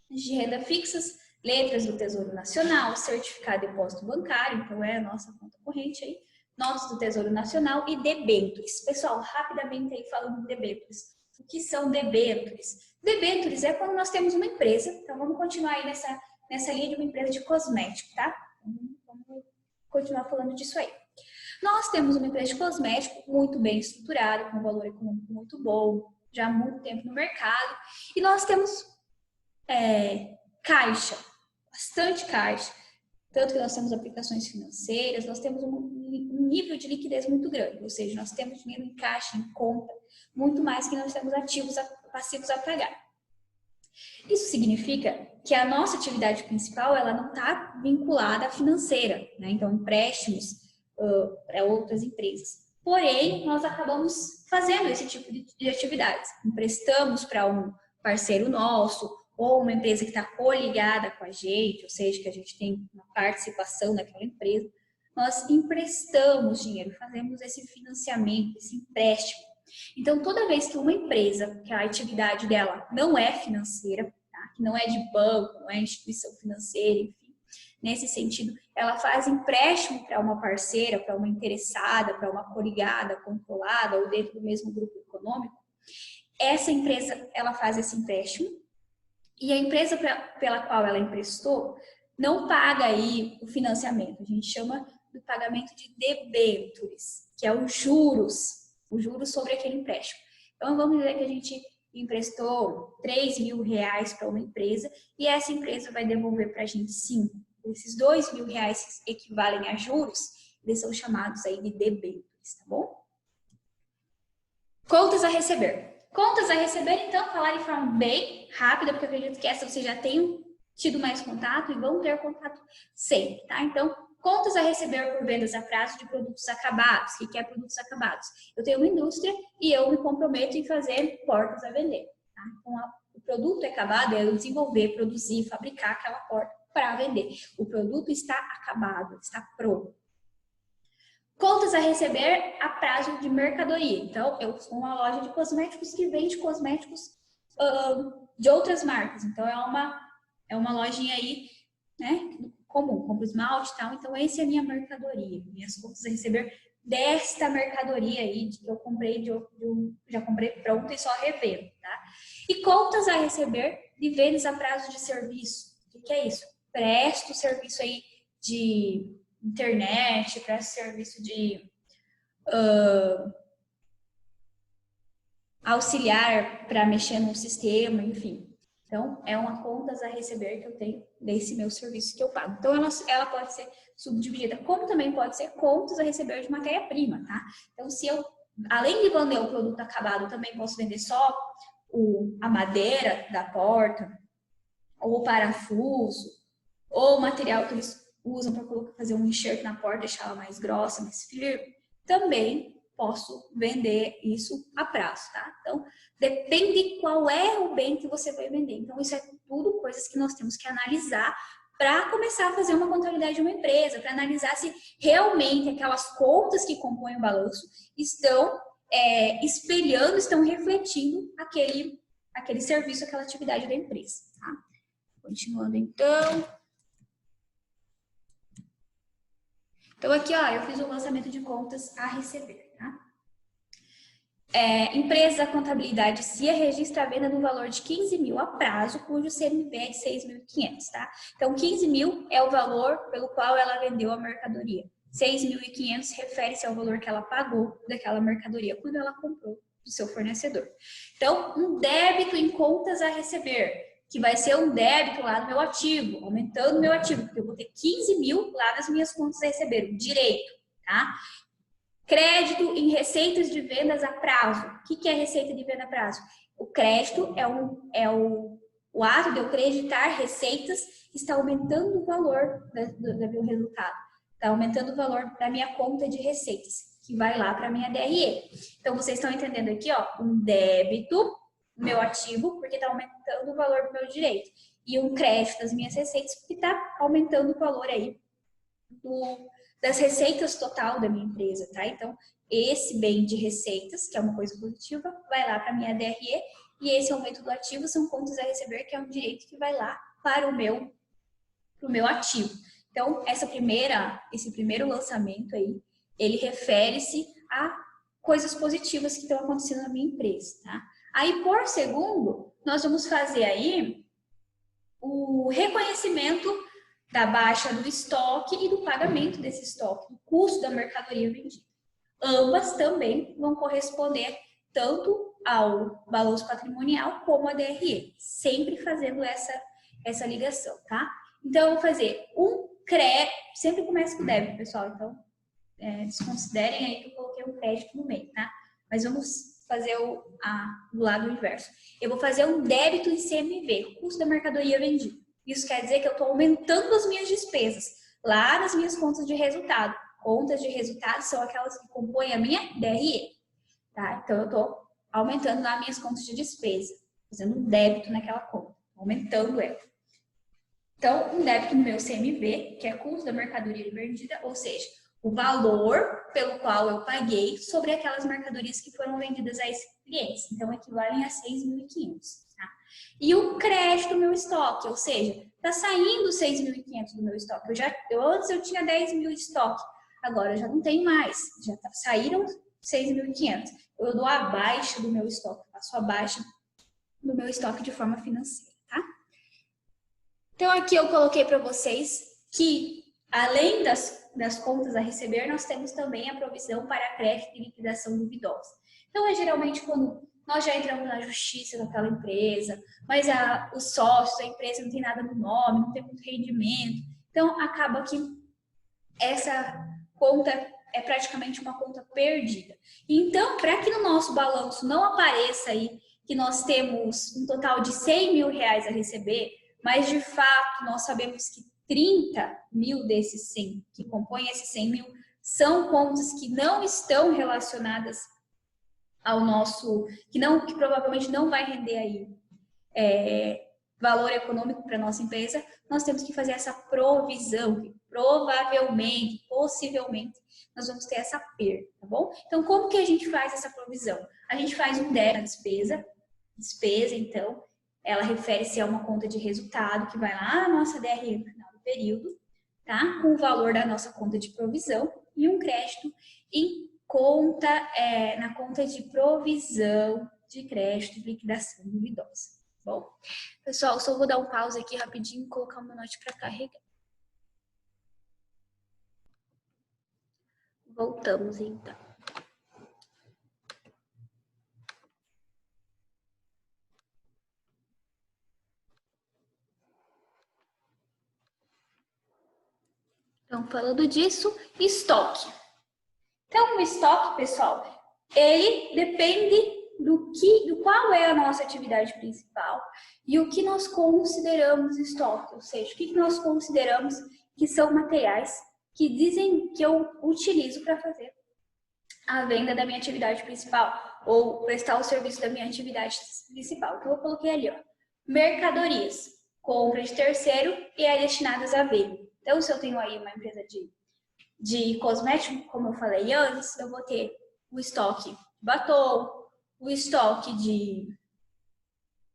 de renda fixas, letras do Tesouro Nacional, certificado de depósito bancário, então é a nossa conta corrente aí, notas do Tesouro Nacional e debêntures. Pessoal, rapidamente aí falando de debêntures. O que são debêntures? Debêntures é quando nós temos uma empresa, então vamos continuar aí nessa linha de uma empresa de cosmético, tá? Vamos continuar falando disso aí. Nós temos uma empresa de cosmético muito bem estruturada, com um valor econômico muito bom, já há muito tempo no mercado, e nós temos caixa, bastante caixa, tanto que nós temos aplicações financeiras, nós temos um nível de liquidez muito grande, ou seja, nós temos dinheiro em caixa, em conta, muito mais que nós temos passivos a pagar. Isso significa que a nossa atividade principal ela não está vinculada à financeira, né? Então empréstimos para outras empresas. Porém, nós acabamos fazendo esse tipo de atividades, emprestamos para um parceiro nosso, ou uma empresa que está coligada com a gente, ou seja, que a gente tem uma participação naquela empresa, nós emprestamos dinheiro, fazemos esse financiamento, esse empréstimo. Então, toda vez que uma empresa, que a atividade dela não é financeira, tá? Que não é de banco, não é instituição financeira, enfim, nesse sentido, ela faz empréstimo para uma parceira, para uma interessada, para uma coligada, controlada, ou dentro do mesmo grupo econômico, essa empresa, ela faz esse empréstimo, e a empresa pela qual ela emprestou não paga aí o financiamento. A gente chama do pagamento de debêntures, que é os juros sobre aquele empréstimo. Então, vamos dizer que a gente emprestou R$3.000 para uma empresa e essa empresa vai devolver para a gente 5. Esses R$2.000 equivalem a juros, eles são chamados aí de debêntures, tá bom? Contas a receber. Contas a receber, então, falar de forma bem rápida, porque eu acredito que essa vocês já tenham tido mais contato e vão ter contato sempre, tá? Então, contas a receber por vendas a prazo de produtos acabados. O que é produtos acabados? Eu tenho uma indústria e eu me comprometo em fazer portas a vender, tá? Então, o produto acabado é eu desenvolver, produzir, fabricar aquela porta para vender. O produto está acabado, está pronto. Contas a receber a prazo de mercadoria. Então, eu sou uma loja de cosméticos que vende cosméticos de outras marcas. Então, é uma lojinha aí, né, comum, compro esmalte e tal. Então, essa é a minha mercadoria. Minhas contas a receber desta mercadoria aí que eu comprei, já comprei pronto e só revendo, tá? E contas a receber de vendas a prazo de serviço. O que é isso? Presto serviço aí de internet, presto serviço de auxiliar para mexer no sistema, enfim. Então, é uma contas a receber que eu tenho desse meu serviço que eu pago. Então, ela pode ser subdividida, como também pode ser contas a receber de matéria-prima, tá? Então, se eu, além de vender o produto acabado, também posso vender só a madeira da porta, ou o parafuso, ou o material que eles usam para fazer um enxerto na porta, deixar ela mais grossa, mais firme, também posso vender isso a prazo, tá? Então, depende qual é o bem que você vai vender. Então, isso é tudo coisas que nós temos que analisar para começar a fazer uma contabilidade de uma empresa, para analisar se realmente aquelas contas que compõem o balanço estão espelhando, estão refletindo aquele serviço, aquela atividade da empresa, tá? Continuando, então. Então, aqui, ó, eu fiz o lançamento de contas a receber, tá? Empresa Contabilidade CIA registra a venda no valor de 15 mil a prazo, cujo CMV é de 6.500, tá? Então, 15 mil é o valor pelo qual ela vendeu a mercadoria. 6.500 refere-se ao valor que ela pagou daquela mercadoria quando ela comprou do seu fornecedor. Então, um débito em contas a receber, que vai ser um débito lá no meu ativo, aumentando o meu ativo, porque eu vou ter 15 mil lá nas minhas contas a receber, o direito, tá? Crédito em receitas de vendas a prazo. O que é receita de venda a prazo? O crédito é o ato de eu creditar receitas, está aumentando o valor do meu resultado, está aumentando o valor da minha conta de receitas, que vai lá para a minha DRE. Então, vocês estão entendendo aqui, ó, um débito, meu ativo, porque está aumentando o valor do meu direito, e um crédito das minhas receitas, porque está aumentando o valor aí das receitas total da minha empresa, tá? Então, esse bem de receitas, que é uma coisa positiva, vai lá para a minha DRE, e esse aumento do ativo são contas a receber, que é um direito que vai lá para o meu ativo. Então, esse primeiro lançamento aí, ele refere-se a coisas positivas que estão acontecendo na minha empresa, tá? Aí, por segundo, nós vamos fazer aí o reconhecimento da baixa do estoque e do pagamento desse estoque, do custo da mercadoria vendida. Ambas também vão corresponder tanto ao balanço patrimonial como à DRE, sempre fazendo essa ligação, tá? Então, eu vou fazer um crédito, sempre começa com débito, pessoal, então desconsiderem aí que eu coloquei um crédito no meio, tá? Mas vamos fazer do lado inverso. Eu vou fazer um débito em CMV, custo da mercadoria vendida. Isso quer dizer que eu estou aumentando as minhas despesas lá nas minhas contas de resultado. Contas de resultado são aquelas que compõem a minha DRE, tá? Então, eu estou aumentando lá minhas contas de despesa, fazendo um débito naquela conta, aumentando ela. Então, um débito no meu CMV, que é custo da mercadoria vendida, ou seja, o valor pelo qual eu paguei sobre aquelas mercadorias que foram vendidas a esses clientes. Então, equivalem a 6.500, tá? E o crédito no meu estoque, ou seja, está saindo 6.500 do meu estoque. Antes eu tinha 10 mil de estoque, agora eu já não tenho mais, saíram 6.500. Eu dou abaixo do meu estoque, passo abaixo do meu estoque de forma financeira, tá? Então, aqui eu coloquei para vocês que, além das contas a receber, nós temos também a provisão para crédito e liquidação duvidosa. Então, geralmente quando nós já entramos na justiça com aquela empresa, mas os sócios, a empresa não tem nada no nome, não tem muito rendimento, então acaba que essa conta é praticamente uma conta perdida. Então, para que no nosso balanço não apareça aí que nós temos um total de 100 mil reais a receber, mas de fato nós sabemos que 30 mil desses 100, que compõem esses 100 mil, são contas que não estão relacionadas ao nosso, que provavelmente não vai render aí valor econômico para a nossa empresa, nós temos que fazer essa provisão, que provavelmente, possivelmente, nós vamos ter essa perda, tá bom? Então, como que a gente faz essa provisão? A gente faz um débito na despesa, então, ela refere-se a uma conta de resultado que vai lá na nossa DRE no final do período, tá? Com o valor da nossa conta de provisão e um crédito em conta, na conta de provisão de crédito e liquidação duvidosa. Bom, pessoal, só vou dar um pause aqui rapidinho e colocar o meu note para carregar. Voltamos então. Então, falando disso, estoque. Então, o estoque, pessoal, ele depende do qual é a nossa atividade principal e o que nós consideramos estoque, ou seja, o que nós consideramos que são materiais que dizem que eu utilizo para fazer a venda da minha atividade principal ou prestar o serviço da minha atividade principal. Então, eu coloquei ali, ó, mercadorias, compra de terceiro e é destinadas à venda. Então, se eu tenho aí uma empresa de cosmético, como eu falei antes, eu vou ter o estoque de batom, o estoque de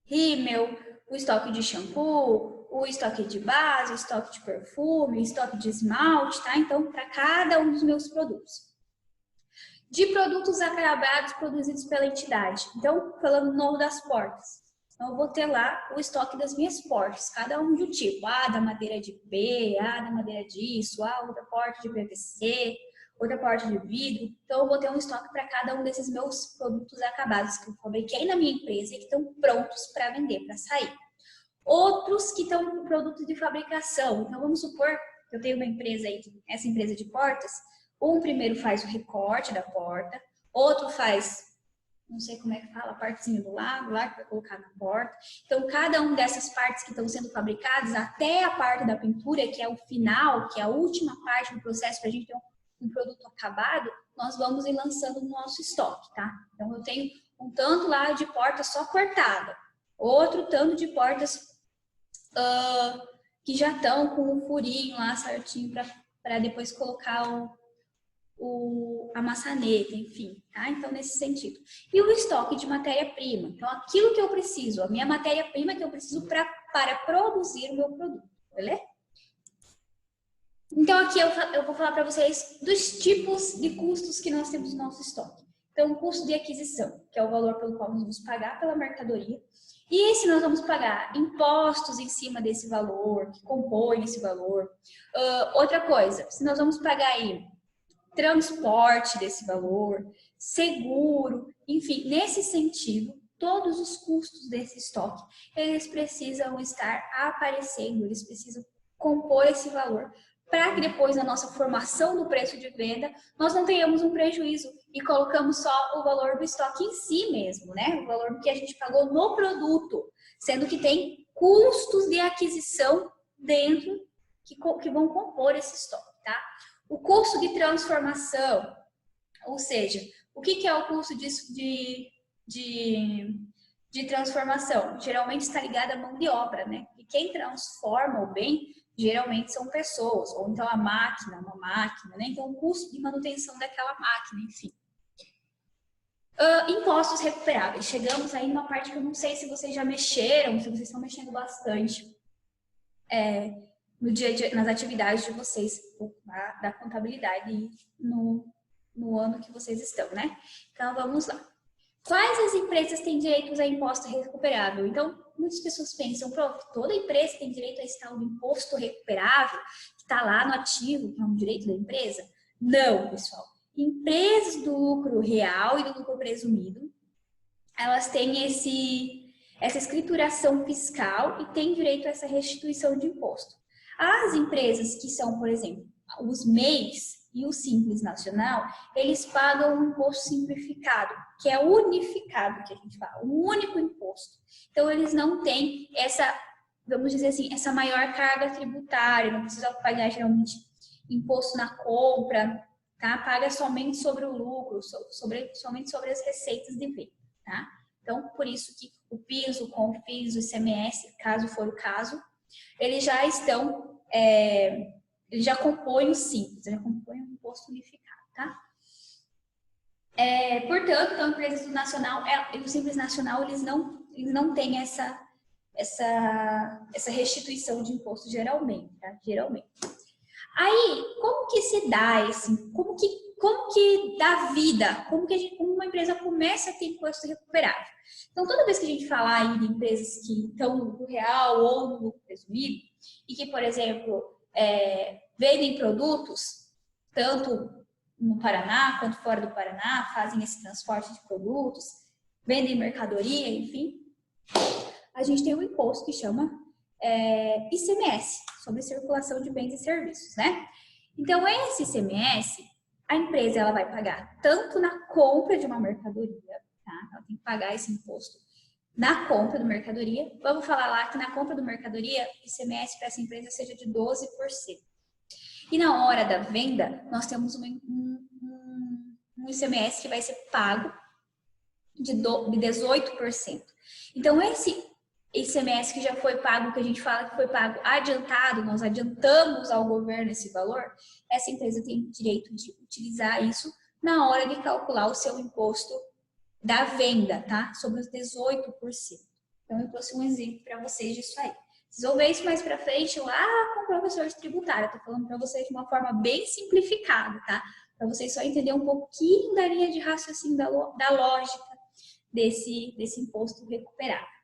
rímel, o estoque de shampoo, o estoque de base, o estoque de perfume, o estoque de esmalte, tá? Então, para cada um dos meus produtos. De produtos acabados produzidos pela entidade. Então, falando no novo das portas. Então, eu vou ter lá o estoque das minhas portas, cada um do tipo. Da madeira de P, da madeira disso, outra porta de PVC, outra porta de vidro. Então, eu vou ter um estoque para cada um desses meus produtos acabados que eu fabriquei na minha empresa e que estão prontos para vender, para sair. Outros que estão com produtos de fabricação. Então, vamos supor que eu tenho uma empresa aí, essa empresa de portas. Um primeiro faz o recorte da porta, outro faz, não sei como é que fala, a partezinha do lado, lá que vai colocar na porta. Então, cada uma dessas partes que estão sendo fabricadas, até a parte da pintura, que é o final, que é a última parte do processo para a gente ter um produto acabado, nós vamos ir lançando no nosso estoque, tá? Então, eu tenho um tanto lá de porta só cortada, outro tanto de portas que já estão com o furinho lá certinho para depois colocar a maçaneta, enfim, tá? Então, nesse sentido. E o estoque de matéria-prima. Então, aquilo que eu preciso, a minha matéria-prima que eu preciso para produzir o meu produto, beleza? Então, aqui eu vou falar para vocês dos tipos de custos que nós temos no nosso estoque. Então, o custo de aquisição, que é o valor pelo qual nós vamos pagar pela mercadoria. E se nós vamos pagar impostos em cima desse valor, que compõem esse valor. Outra coisa, se nós vamos pagar aí transporte desse valor, seguro, enfim, nesse sentido, todos os custos desse estoque, eles precisam estar aparecendo, eles precisam compor esse valor, para que depois na nossa formação do preço de venda, nós não tenhamos um prejuízo e colocamos só o valor do estoque em si mesmo, né? O valor que a gente pagou no produto, sendo que tem custos de aquisição dentro que vão compor esse estoque, tá? O custo de transformação, ou seja, o que é o custo de transformação? Geralmente está ligado à mão de obra, né? E quem transforma o bem, geralmente são pessoas, ou então a máquina, uma máquina, né? Então, o custo de manutenção daquela máquina, enfim. Impostos recuperáveis. Chegamos aí numa parte que eu não sei se vocês já mexeram, se vocês estão mexendo bastante. No dia a dia, nas atividades de vocês, da contabilidade no ano que vocês estão, né? Então, vamos lá. Quais as empresas têm direitos a imposto recuperável? Então, muitas pessoas pensam, pronto, toda empresa tem direito a esse tal de imposto recuperável, que está lá no ativo, que é um direito da empresa? Não, pessoal. Empresas do lucro real e do lucro presumido, elas têm essa escrituração fiscal e têm direito a essa restituição de imposto. As empresas que são, por exemplo, os MEIs e o Simples Nacional, eles pagam um imposto simplificado, que é unificado, que a gente fala, um único imposto. Então, eles não têm essa, vamos dizer assim, essa maior carga tributária, não precisa pagar geralmente imposto na compra, tá? Paga somente sobre o lucro, somente sobre as receitas de venda, tá? Então, por isso que o PIS, o CONFINS, o ICMS, caso for o caso, eles já estão, eles já compõem o Simples, já compõem o imposto unificado, tá? Portanto, então, empresas do Nacional, o Simples Nacional, eles não têm essa restituição de imposto geralmente, tá? Geralmente. Aí, como que se dá como que dá vida? Como uma empresa começa a ter imposto recuperável? Então, toda vez que a gente falar aí de empresas que estão no lucro real ou no lucro presumido, e que, por exemplo, vendem produtos, tanto no Paraná quanto fora do Paraná, fazem esse transporte de produtos, vendem mercadoria, enfim, a gente tem um imposto que chama ICMS, sobre circulação de bens e serviços, né? Então, esse ICMS, a empresa ela vai pagar tanto na compra de uma mercadoria, tá? Ela tem que pagar esse imposto na compra da mercadoria. Vamos falar lá que na compra da mercadoria, o ICMS para essa empresa seja de 12%. E na hora da venda, nós temos um ICMS que vai ser pago de 18%. Então, esse ICMS que já foi pago, que a gente fala que foi pago adiantado, nós adiantamos ao governo esse valor, essa empresa tem direito de utilizar isso na hora de calcular o seu imposto da venda, tá? Sobre os 18%. Então, eu trouxe um exemplo para vocês disso aí. Vocês vão ver isso mais para frente lá com o professor de tributário. Estou falando para vocês de uma forma bem simplificada, tá? Para vocês só entenderem um pouquinho da linha de raciocínio da lógica desse imposto recuperável.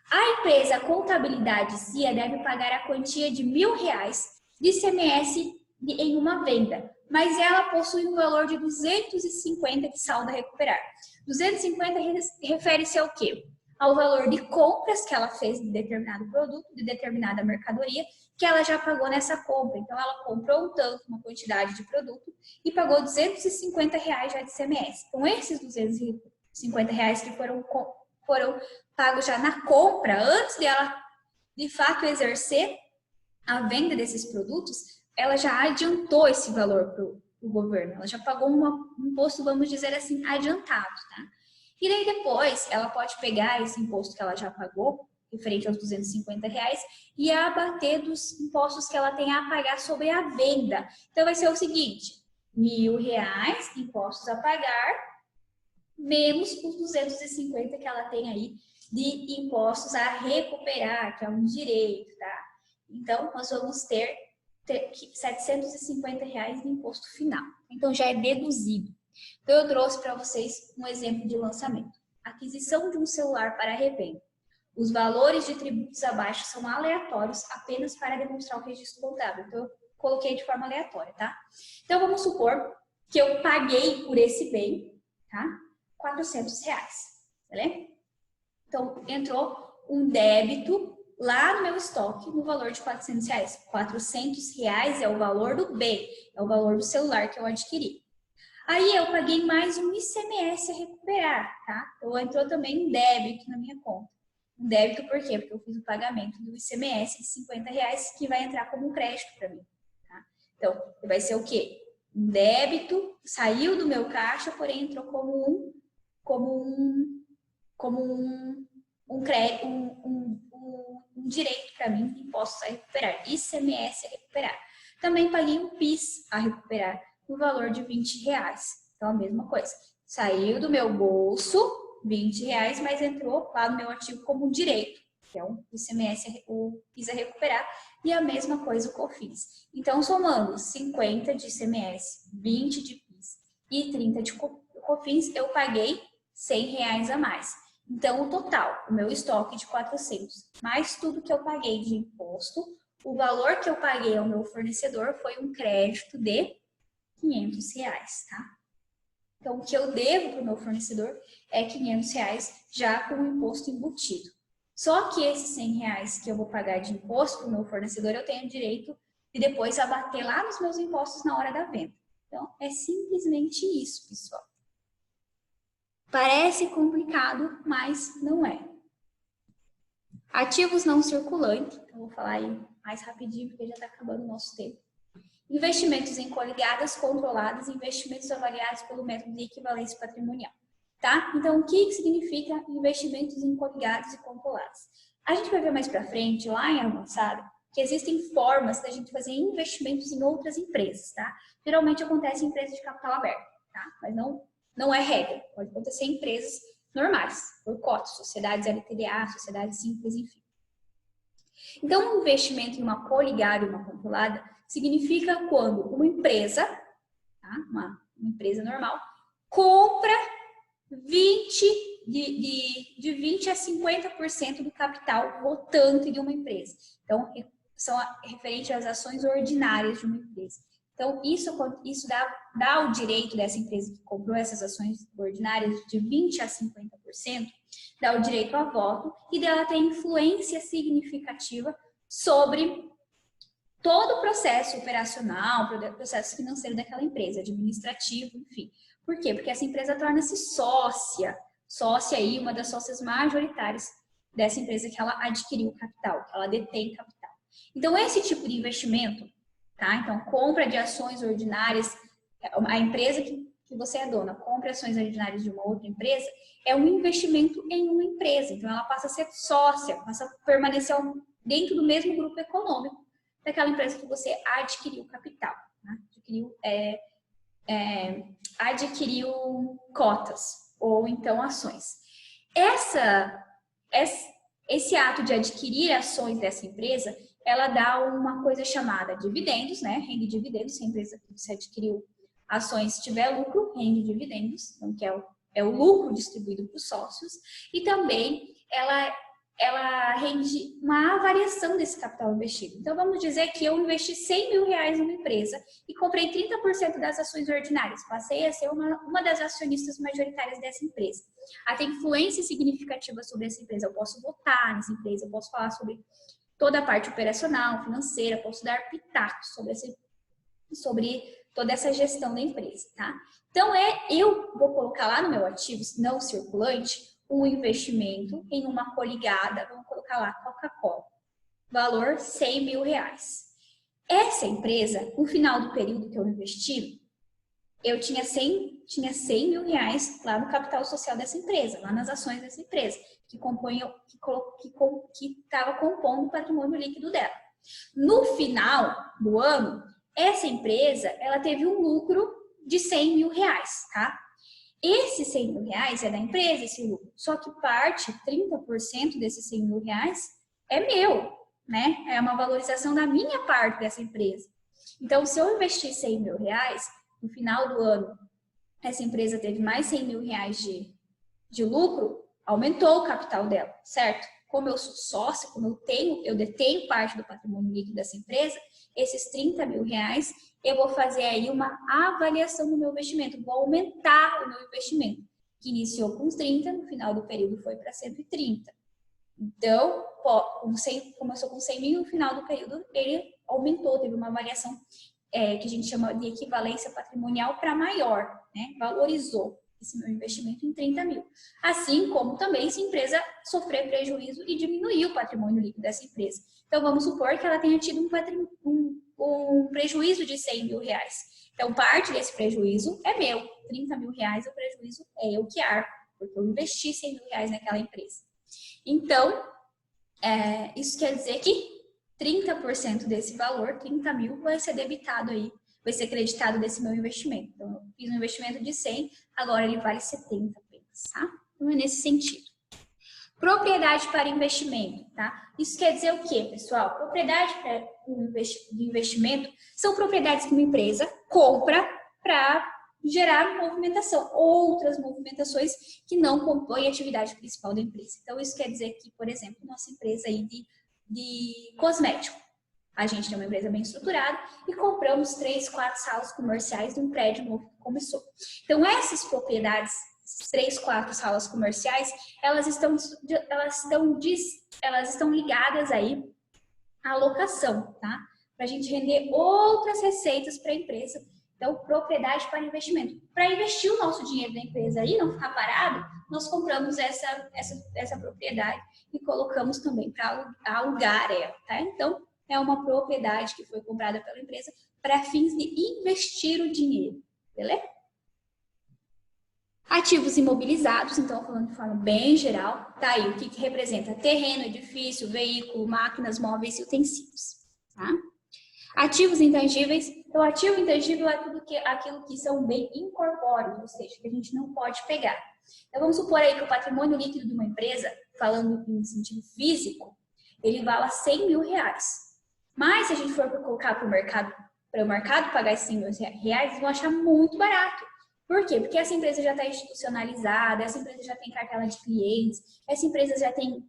A empresa Contabilidade CIA deve pagar a quantia de R$1.000 de ICMS em uma venda, mas ela possui um valor de 250 de saldo a recuperar. 250 refere-se ao quê? Ao valor de compras que ela fez de determinado produto, de determinada mercadoria, que ela já pagou nessa compra. Então, ela comprou um tanto, uma quantidade de produto e pagou R$250 já de ICMS. Então, esses R$250 que foram pagos já na compra, antes dela de fato exercer a venda desses produtos, ela já adiantou esse valor para o governo, ela já pagou um imposto, vamos dizer assim, adiantado, tá? E daí depois ela pode pegar esse imposto que ela já pagou, referente aos R$250, e abater dos impostos que ela tem a pagar sobre a venda. Então vai ser o seguinte, R$1.000 de impostos a pagar, menos os 250 que ela tem aí de impostos a recuperar, que é um direito, tá? Então, nós vamos ter R$750 de imposto final. Então, já é deduzido. Então, eu trouxe para vocês um exemplo de lançamento. Aquisição de um celular para revenda. Os valores de tributos abaixo são aleatórios apenas para demonstrar o registro contábil. Então, eu coloquei de forma aleatória, tá? Então, vamos supor que eu paguei por esse bem, tá? R$400, beleza? Então, entrou um débito lá no meu estoque no valor de R$400. R$400 é o valor do bem, é o valor do celular que eu adquiri. Aí eu paguei mais um ICMS a recuperar, tá? Então, entrou também um débito na minha conta. Um débito por quê? Porque eu fiz o pagamento do ICMS de R$50 que vai entrar como um crédito para mim, tá? Então, vai ser o quê? Um débito, saiu do meu caixa, porém entrou como um direito para mim, impostos a recuperar, ICMS a recuperar. Também paguei um PIS a recuperar no valor de R$20. Então, a mesma coisa. Saiu do meu bolso R$20, mas entrou lá no meu artigo como um direito, que é o ICMS, o PIS a recuperar, e a mesma coisa o COFINS. Então, somando 50 de ICMS, 20 de PIS e 30 de COFINS, eu paguei R$100 a mais. Então, o total, o meu estoque de 400, mais tudo que eu paguei de imposto, o valor que eu paguei ao meu fornecedor foi um crédito de R$500, tá? Então, o que eu devo para o meu fornecedor é R$500 já com o imposto embutido. Só que esses R$100 que eu vou pagar de imposto para o meu fornecedor, eu tenho direito de depois abater lá nos meus impostos na hora da venda. Então, é simplesmente isso, pessoal. Parece complicado, mas não é. Ativos não circulantes, então vou falar aí mais rapidinho, porque já está acabando o nosso tempo. Investimentos em coligadas controladas, investimentos avaliados pelo método de equivalência patrimonial, tá? Então, o que significa investimentos em coligados e controlados? A gente vai ver mais para frente, lá em avançado, que existem formas da gente fazer investimentos em outras empresas, tá? Geralmente acontece em empresas de capital aberto, tá? Mas não é regra, pode acontecer em empresas normais, por cotas, sociedades LTDA, sociedades simples, enfim. Então, um investimento em uma coligada e uma controlada significa quando uma empresa, tá? Uma empresa normal, compra de 20 a 50% do capital rotante de uma empresa. Então, são referentes às ações ordinárias de uma empresa. Então, isso dá o direito dessa empresa que comprou essas ações ordinárias de 20 a 50%, dá o direito a voto e dela ter influência significativa sobre todo o processo operacional, processo financeiro daquela empresa, administrativo, enfim. Por quê? Porque essa empresa torna-se sócia aí, uma das sócias majoritárias dessa empresa que ela adquiriu capital, que ela detém capital. Então, esse tipo de investimento, tá? Então, compra de ações ordinárias, a empresa que você é dona, compra ações ordinárias de uma outra empresa, é um investimento em uma empresa. Então, ela passa a ser sócia, passa a permanecer dentro do mesmo grupo econômico daquela empresa que você adquiriu capital, né? Adquiriu cotas ou então ações. Esse ato de adquirir ações dessa empresa, ela dá uma coisa chamada dividendos, né? Rende dividendos. Se a empresa que você adquiriu ações tiver lucro, rende dividendos, então, que é o lucro distribuído para os sócios. E também ela rende uma avaliação desse capital investido. Então, vamos dizer que eu investi 100 mil reais numa empresa e comprei 30% das ações ordinárias. Passei a ser uma das acionistas majoritárias dessa empresa. Ela tem influência significativa sobre essa empresa. Eu posso votar nessa empresa, eu posso falar sobre toda a parte operacional, financeira, posso dar pitacos sobre toda essa gestão da empresa, tá? Então, eu vou colocar lá no meu ativos não circulante um investimento em uma coligada, vamos colocar lá Coca-Cola, valor 100 mil reais. Essa empresa, no final do período que eu investi, eu tinha 100 mil reais lá no capital social dessa empresa, lá nas ações dessa empresa, que estava compondo o patrimônio líquido dela. No final do ano, essa empresa, ela teve um lucro de 100 mil reais, tá? Esses 100 mil reais é da empresa, esse lucro. Só que 30% desses 100 mil reais é meu, né? É uma valorização da minha parte dessa empresa. Então, se eu investir 100 mil reais, no final do ano, essa empresa teve mais 100 mil reais de lucro, aumentou o capital dela, certo? Como eu sou sócia, como eu detenho parte do patrimônio líquido dessa empresa, esses 30 mil reais, eu vou fazer aí uma avaliação do meu investimento, vou aumentar o meu investimento, que iniciou com 30, no final do período foi para 130. Então, começou com 100 mil, no final do período ele aumentou, teve uma avaliação que a gente chama de equivalência patrimonial para maior, né? Valorizou esse meu investimento em 30 mil. Assim como também se a empresa sofrer prejuízo e diminuir o patrimônio líquido dessa empresa. Então, vamos supor que ela tenha tido um prejuízo de 100 mil reais. Então, parte desse prejuízo é meu. 30 mil reais, o prejuízo é eu que arco, porque eu investi 100 mil reais naquela empresa. Então, isso quer dizer que 30% desse valor, 30 mil, vai ser debitado aí, vai ser creditado desse meu investimento. Então, eu fiz um investimento de 100, agora ele vale 70 apenas, tá? Então, é nesse sentido. Propriedade para investimento, tá? Isso quer dizer o quê, pessoal? Propriedade de investimento são propriedades que uma empresa compra para gerar movimentação, outras movimentações que não compõem a atividade principal da empresa. Então, isso quer dizer que, por exemplo, nossa empresa aí de cosmético. A gente tem uma empresa bem estruturada e compramos 3, 4 salas comerciais de um prédio novo que começou. Então, essas propriedades, 3, 4 salas comerciais, elas estão ligadas aí à locação, tá? Para a gente render outras receitas para a empresa. Então, propriedade para investimento. Para investir o nosso dinheiro da empresa aí, não ficar parado, nós compramos essa propriedade e colocamos também para alugar ela, tá? Então, é uma propriedade que foi comprada pela empresa para fins de investir o dinheiro, beleza? Ativos imobilizados, então, falando de forma bem geral, tá aí o que representa terreno, edifício, veículo, máquinas, móveis e utensílios, tá? Ativos intangíveis, então ativo intangível é aquilo que são bem incorpóreos, ou seja, que a gente não pode pegar. Então vamos supor aí que o patrimônio líquido de uma empresa, falando em sentido físico, ele vale 100 mil reais. Mas se a gente for colocar para o mercado pagar esses 100 mil reais, eles vão achar muito barato. Por quê? Porque essa empresa já está institucionalizada, essa empresa já tem cartela de clientes, essa empresa já tem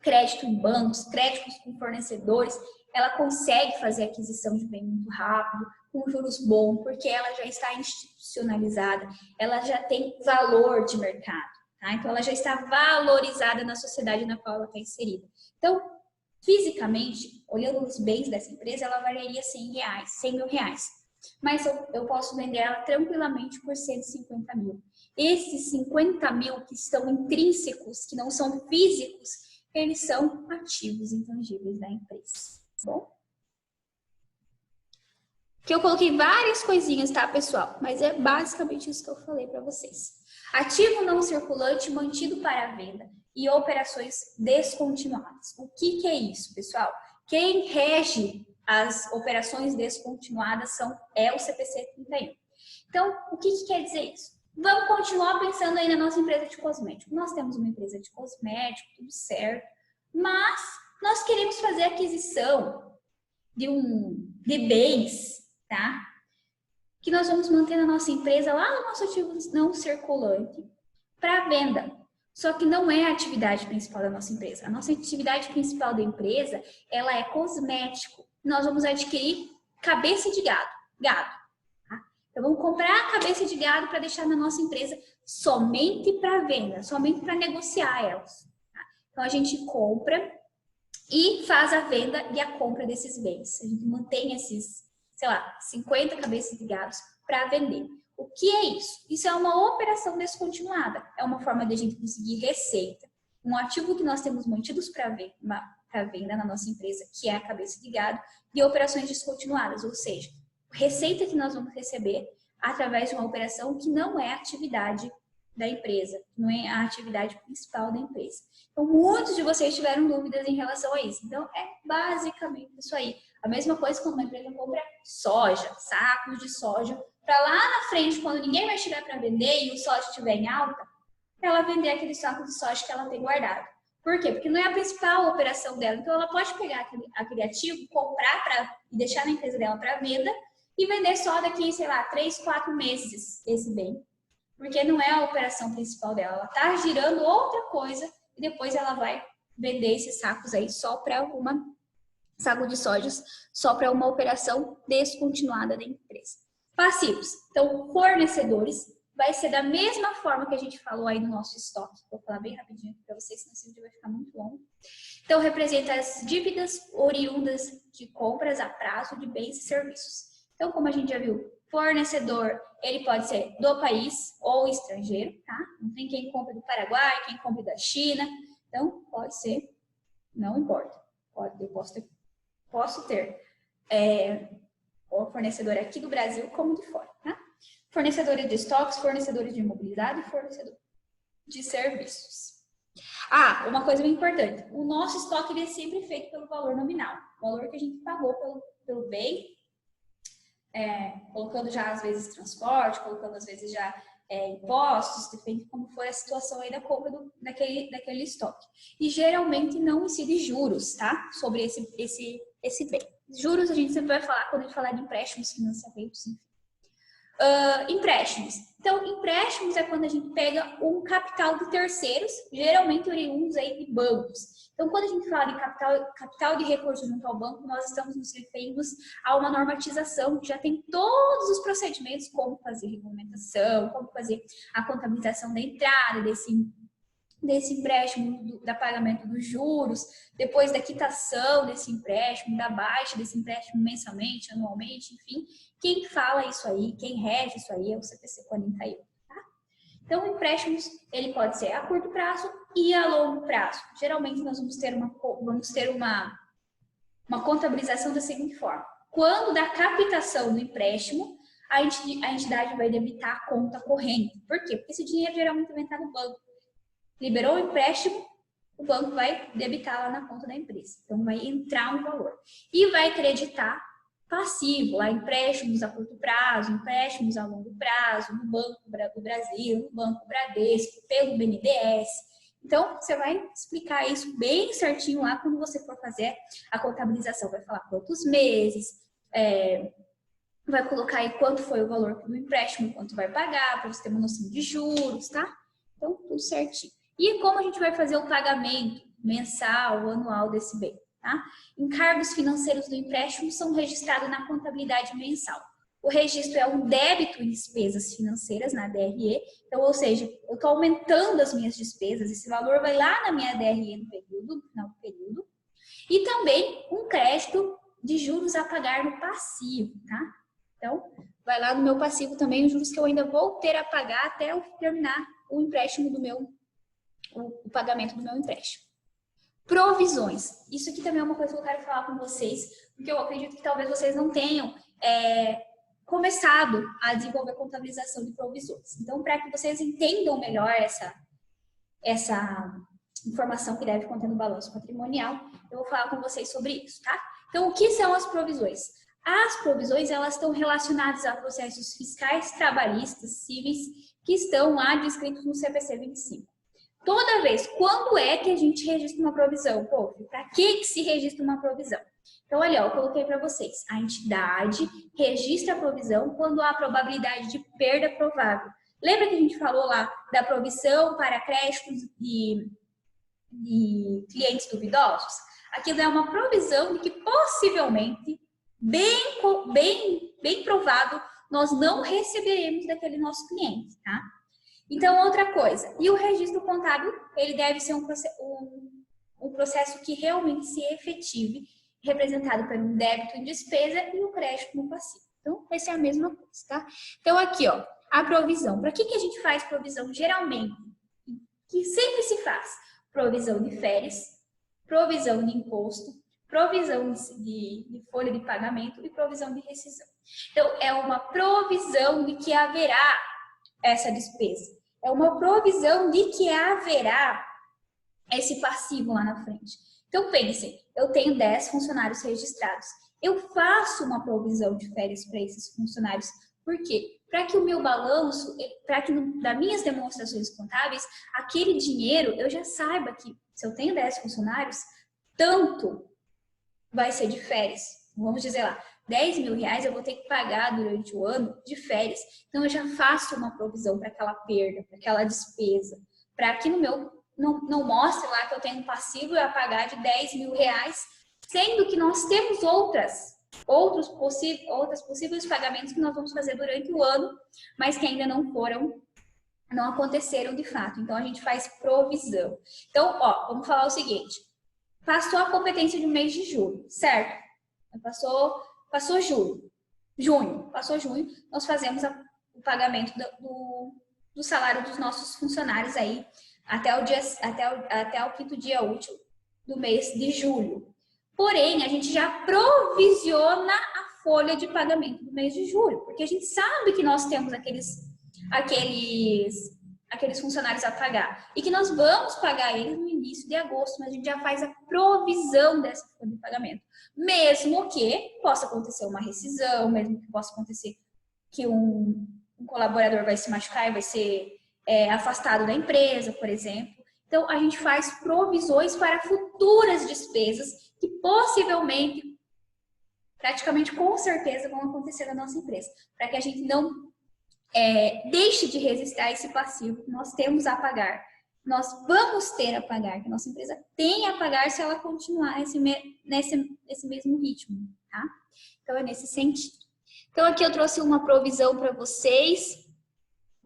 crédito em bancos, créditos com fornecedores, ela consegue fazer aquisição de bem muito rápido, com juros bons, porque ela já está institucionalizada, ela já tem valor de mercado, tá? Então ela já está valorizada na sociedade na qual ela está inserida. Então, fisicamente, olhando os bens dessa empresa, ela valeria 100 reais, 100 mil reais. Mas eu posso vender ela tranquilamente por 150 mil. Esses 50 mil que estão intrínsecos, que não são físicos, eles são ativos intangíveis da empresa. Bom? Que eu coloquei várias coisinhas, tá, pessoal? Mas é basicamente isso que eu falei para vocês. Ativo não circulante mantido para venda e operações descontinuadas. O que é isso, pessoal? Quem rege as operações descontinuadas é o CPC 31. Então, o que quer dizer isso? Vamos continuar pensando aí na nossa empresa de cosmético. Nós temos uma empresa de cosmético, tudo certo, mas nós queremos fazer aquisição de bens, tá? Que nós vamos manter na nossa empresa, lá no nosso ativo não circulante, para venda. Só que não é a atividade principal da nossa empresa. A nossa atividade principal da empresa, ela é cosmético. Nós vamos adquirir cabeça de gado. Tá? Então, vamos comprar a cabeça de gado para deixar na nossa empresa somente para venda, somente para negociar elas. Tá? Então, a gente compra e faz a venda e a compra desses bens. A gente mantém esses, sei lá, 50 cabeças de gados para vender. O que é isso? Isso é uma operação descontinuada. É uma forma de a gente conseguir receita. Um ativo que nós temos mantidos para venda na nossa empresa, que é a cabeça de gado, e operações descontinuadas, ou seja, receita que nós vamos receber através de uma operação que não é a atividade da empresa, não é a atividade principal da empresa. Então, muitos de vocês tiveram dúvidas em relação a isso. Então, é basicamente isso aí. A mesma coisa quando uma empresa compra soja, sacos de soja, para lá na frente, quando ninguém vai chegar para vender e o soja estiver em alta, ela vender aquele saco de soja que ela tem guardado. Por quê? Porque não é a principal operação dela. Então, ela pode pegar aquele ativo, comprar e deixar na empresa dela para venda e vender só daqui, sei lá, 3, 4 meses esse bem. Porque não é a operação principal dela. Ela está girando outra coisa e depois ela vai vender esses sacos aí só para saco de sojas, só para uma operação descontinuada da empresa. Passivos. Então, fornecedores vai ser da mesma forma que a gente falou aí no nosso estoque. Vou falar bem rapidinho para vocês, senão esse vídeo vai ficar muito longo. Então, representa as dívidas oriundas de compras a prazo de bens e serviços. Então, como a gente já viu, fornecedor, ele pode ser do país ou estrangeiro, tá? Não tem quem compra do Paraguai, quem compra da China. Então, pode ser, não importa. Eu posso ter o fornecedor aqui do Brasil como de fora, tá? Fornecedores de estoques, fornecedores de mobilidade e fornecedores de serviços. Ah, uma coisa bem importante. O nosso estoque ele é sempre feito pelo valor nominal. O valor que a gente pagou pelo bem, colocando já às vezes transporte, colocando às vezes já impostos, depende de como for a situação aí da compra daquele estoque. E geralmente não incide juros, tá? Sobre esse bem. Juros a gente sempre vai falar quando a gente falar de empréstimos, financiamentos, enfim. Empréstimos. Então, empréstimos é quando a gente pega um capital de terceiros, geralmente oriundos aí de bancos. Então, quando a gente fala de capital de recursos junto ao banco, nós estamos nos referindo a uma normatização que já tem todos os procedimentos, como fazer regulamentação, como fazer a contabilização da entrada desse empréstimo, da pagamento dos juros, depois da quitação desse empréstimo, da baixa desse empréstimo mensalmente, anualmente, enfim. Quem fala isso aí, quem rege isso aí é o CPC 41, tá? Então, empréstimos, ele pode ser a curto prazo e a longo prazo. Geralmente, nós vamos ter uma contabilização da seguinte forma. Quando da captação do empréstimo, a entidade vai debitar a conta corrente. Por quê? Porque esse dinheiro geralmente vai entrar no banco. Liberou o empréstimo, o banco vai debitar lá na conta da empresa. Então, vai entrar um valor. E vai creditar passivo, lá empréstimos a curto prazo, empréstimos a longo prazo, no Banco do Brasil, no Banco Bradesco, pelo BNDES. Então, você vai explicar isso bem certinho lá quando você for fazer a contabilização. Vai falar quantos meses, vai colocar aí quanto foi o valor do empréstimo, quanto vai pagar, para você ter uma noção de juros, tá? Então, tudo certinho. E como a gente vai fazer o pagamento mensal, anual desse bem, tá? Encargos financeiros do empréstimo são registrados na contabilidade mensal. O registro é um débito em despesas financeiras na DRE, então, ou seja, eu estou aumentando as minhas despesas, esse valor vai lá na minha DRE no final do período, e também um crédito de juros a pagar no passivo, tá? Então, vai lá no meu passivo também os juros que eu ainda vou ter a pagar até eu terminar o empréstimo o pagamento do meu empréstimo. Provisões. Isso aqui também é uma coisa que eu quero falar com vocês, porque eu acredito que talvez vocês não tenham começado a desenvolver contabilização de provisões. Então, para que vocês entendam melhor essa informação que deve conter no balanço patrimonial, eu vou falar com vocês sobre isso, tá? Então, o que são as provisões? As provisões, elas estão relacionadas a processos fiscais, trabalhistas, cíveis, que estão lá descritos no CPC 25. Toda vez, quando é que a gente registra uma provisão? Pô, para que se registra uma provisão? Então, olha, eu coloquei para vocês. A entidade registra a provisão quando há probabilidade de perda provável. Lembra que a gente falou lá da provisão para créditos de clientes duvidosos? Aquilo é uma provisão de que possivelmente, bem provável, nós não receberemos daquele nosso cliente, tá? Então, outra coisa, e o registro contábil, ele deve ser um processo que realmente se efetive, representado por um débito em despesa e um crédito no passivo. Então, essa é a mesma coisa, tá? Então, aqui, ó, a provisão. Para que a gente faz provisão geralmente? Que sempre se faz provisão de férias, provisão de imposto, provisão de folha de pagamento e provisão de rescisão. Então, é uma provisão de que haverá essa despesa. É uma provisão de que haverá esse passivo lá na frente. Então, pensem, eu tenho 10 funcionários registrados. Eu faço uma provisão de férias para esses funcionários. Por quê? Para que o meu balanço, para que das minhas demonstrações contábeis, aquele dinheiro, eu já saiba que se eu tenho 10 funcionários, tanto vai ser de férias. Vamos dizer lá, 10 mil reais eu vou ter que pagar durante o ano de férias. Então, eu já faço uma provisão para aquela perda, para aquela despesa, para que no meu não mostre lá que eu tenho um passivo a pagar de 10 mil reais, sendo que nós temos outros possíveis pagamentos que nós vamos fazer durante o ano, mas que ainda não aconteceram de fato. Então, a gente faz provisão. Então, ó, vamos falar o seguinte. Passou a competência do mês de julho, certo? Passou junho, nós fazemos o pagamento do salário dos nossos funcionários aí até o quinto dia útil do mês de julho. Porém, a gente já provisiona a folha de pagamento do mês de julho, porque a gente sabe que nós temos aqueles funcionários a pagar e que nós vamos pagar eles no início de agosto, mas a gente já faz a provisão dessa folha de pagamento. Mesmo que possa acontecer uma rescisão, mesmo que possa acontecer que um colaborador vai se machucar e vai ser afastado da empresa, por exemplo. Então, a gente faz provisões para futuras despesas que possivelmente, praticamente com certeza, vão acontecer na nossa empresa, para que a gente não deixe de registrar esse passivo que nós temos a pagar. Nós vamos ter a pagar, que a nossa empresa tem a pagar se ela continuar nesse mesmo ritmo, tá? Então, é nesse sentido. Então, aqui eu trouxe uma provisão para vocês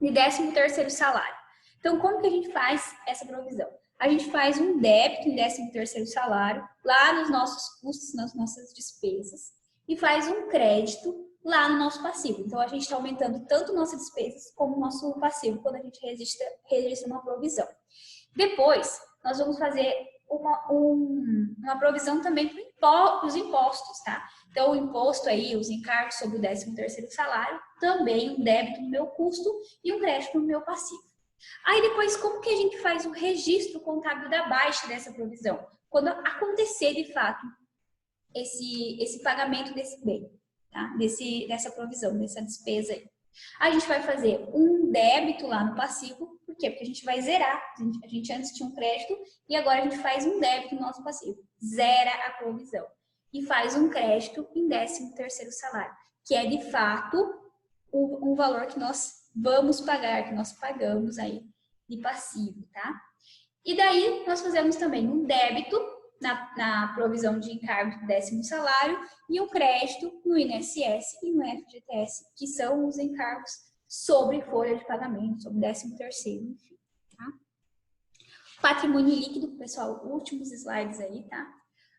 de 13º salário. Então, como que a gente faz essa provisão? A gente faz um débito em 13º salário lá nos nossos custos, nas nossas despesas, e faz um crédito lá no nosso passivo. Então, a gente está aumentando tanto nossas despesas como o nosso passivo quando a gente registra uma provisão. Depois, nós vamos fazer uma provisão também para os impostos, tá? Então, o imposto aí, os encargos sobre o 13º salário, também um débito no meu custo e um crédito no meu passivo. Aí depois, como que a gente faz o registro contábil da baixa dessa provisão? Quando acontecer, de fato, esse pagamento desse bem, tá? Dessa provisão, dessa despesa aí. A gente vai fazer um débito lá no passivo, quê? Porque a gente vai zerar. A gente antes tinha um crédito e agora a gente faz um débito no nosso passivo. Zera a provisão. E faz um crédito em 13º salário, que é de fato um valor que nós vamos pagar, que nós pagamos aí de passivo, tá? E daí nós fazemos também um débito na provisão de encargo do 10º salário e um crédito no INSS e no FGTS, que são os encargos sobre folha de pagamento, sobre 13º, enfim, tá? Patrimônio líquido, pessoal, últimos slides aí, tá?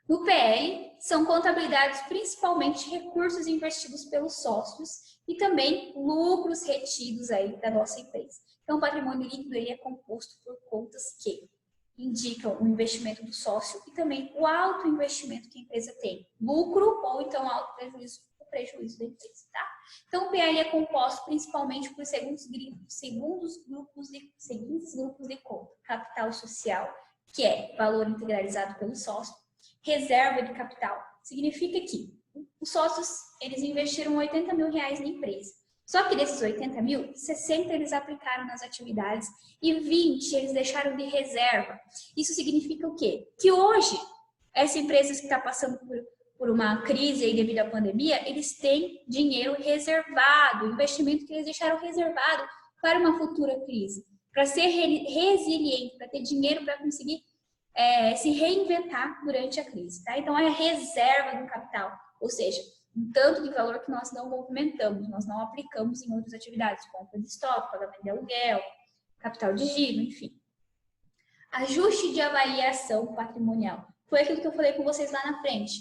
No PL, são contabilizados principalmente recursos investidos pelos sócios e também lucros retidos aí da nossa empresa. Então, o patrimônio líquido ele é composto por contas que indicam o investimento do sócio e também o alto investimento que a empresa tem, lucro ou então alto prejuízo, o prejuízo da empresa, tá? Então, o PL é composto principalmente por seguintes grupos de conta: capital social, que é valor integralizado pelo sócio; reserva de capital, significa que os sócios eles investiram R$80 mil na empresa. Só que desses 80 mil, 60 eles aplicaram nas atividades e 20 eles deixaram de reserva. Isso significa o quê? Que hoje, essa empresa que está passando por uma crise aí devido à pandemia, eles têm dinheiro reservado, investimento que eles deixaram reservado para uma futura crise, para ser resiliente, para ter dinheiro para conseguir se reinventar durante a crise, tá? Então, é a reserva do capital, ou seja, um tanto de valor que nós não movimentamos, nós não aplicamos em outras atividades, compra de estoque, pagamento de aluguel, capital de giro, enfim. Ajuste de avaliação patrimonial. Foi aquilo que eu falei com vocês lá na frente.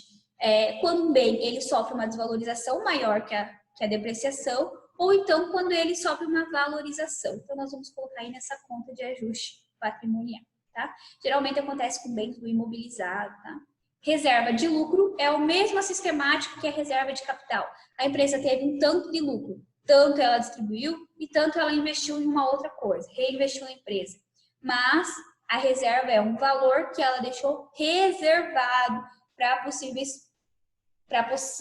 Quando um bem ele sofre uma desvalorização maior que a depreciação, ou então quando ele sofre uma valorização. Então, nós vamos colocar aí nessa conta de ajuste patrimonial, tá? Geralmente acontece com bens do imobilizado, tá? Reserva de lucro é o mesmo sistemático que a reserva de capital. A empresa teve um tanto de lucro, tanto ela distribuiu e tanto ela investiu em uma outra coisa, reinvestiu na empresa. Mas a reserva é um valor que ela deixou reservado para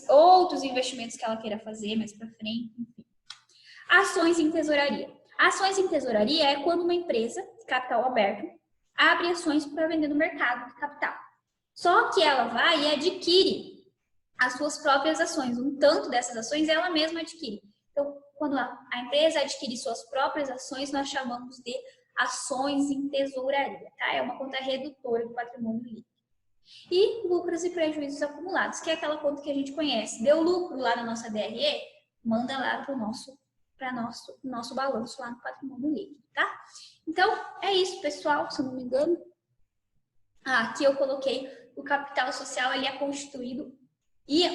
outros investimentos que ela queira fazer mais para frente, enfim. Ações em tesouraria. Ações em tesouraria é quando uma empresa de capital aberto abre ações para vender no mercado de capital. Só que ela vai e adquire as suas próprias ações. Um tanto dessas ações ela mesma adquire. Então, quando a empresa adquire suas próprias ações, nós chamamos de ações em tesouraria, tá? É uma conta redutora do patrimônio líquido. E lucros e prejuízos acumulados, que é aquela conta que a gente conhece. Deu lucro lá na nossa DRE, manda lá para o nosso balanço lá no patrimônio líquido, tá? Então, é isso, pessoal, se eu não me engano. Aqui eu coloquei o capital social, ele é constituído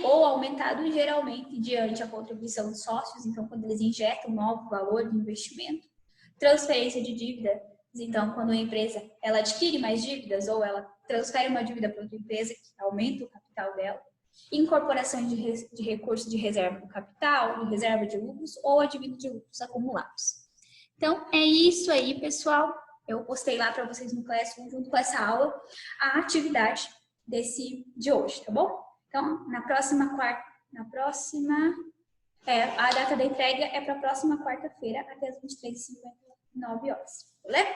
ou aumentado geralmente diante a contribuição dos sócios, então quando eles injetam um novo valor de investimento. Transferência de dívidas, então quando a empresa ela adquire mais dívidas ou ela transfere uma dívida para outra empresa que aumenta o capital dela. Incorporação de recursos de reserva do capital, de reserva de lucros ou advindo de lucros acumulados. Então é isso aí, pessoal. Eu postei lá para vocês no Classroom, junto com essa aula, a atividade de hoje, tá bom? Então, a data da entrega é para a próxima quarta-feira, até as 23h59, beleza?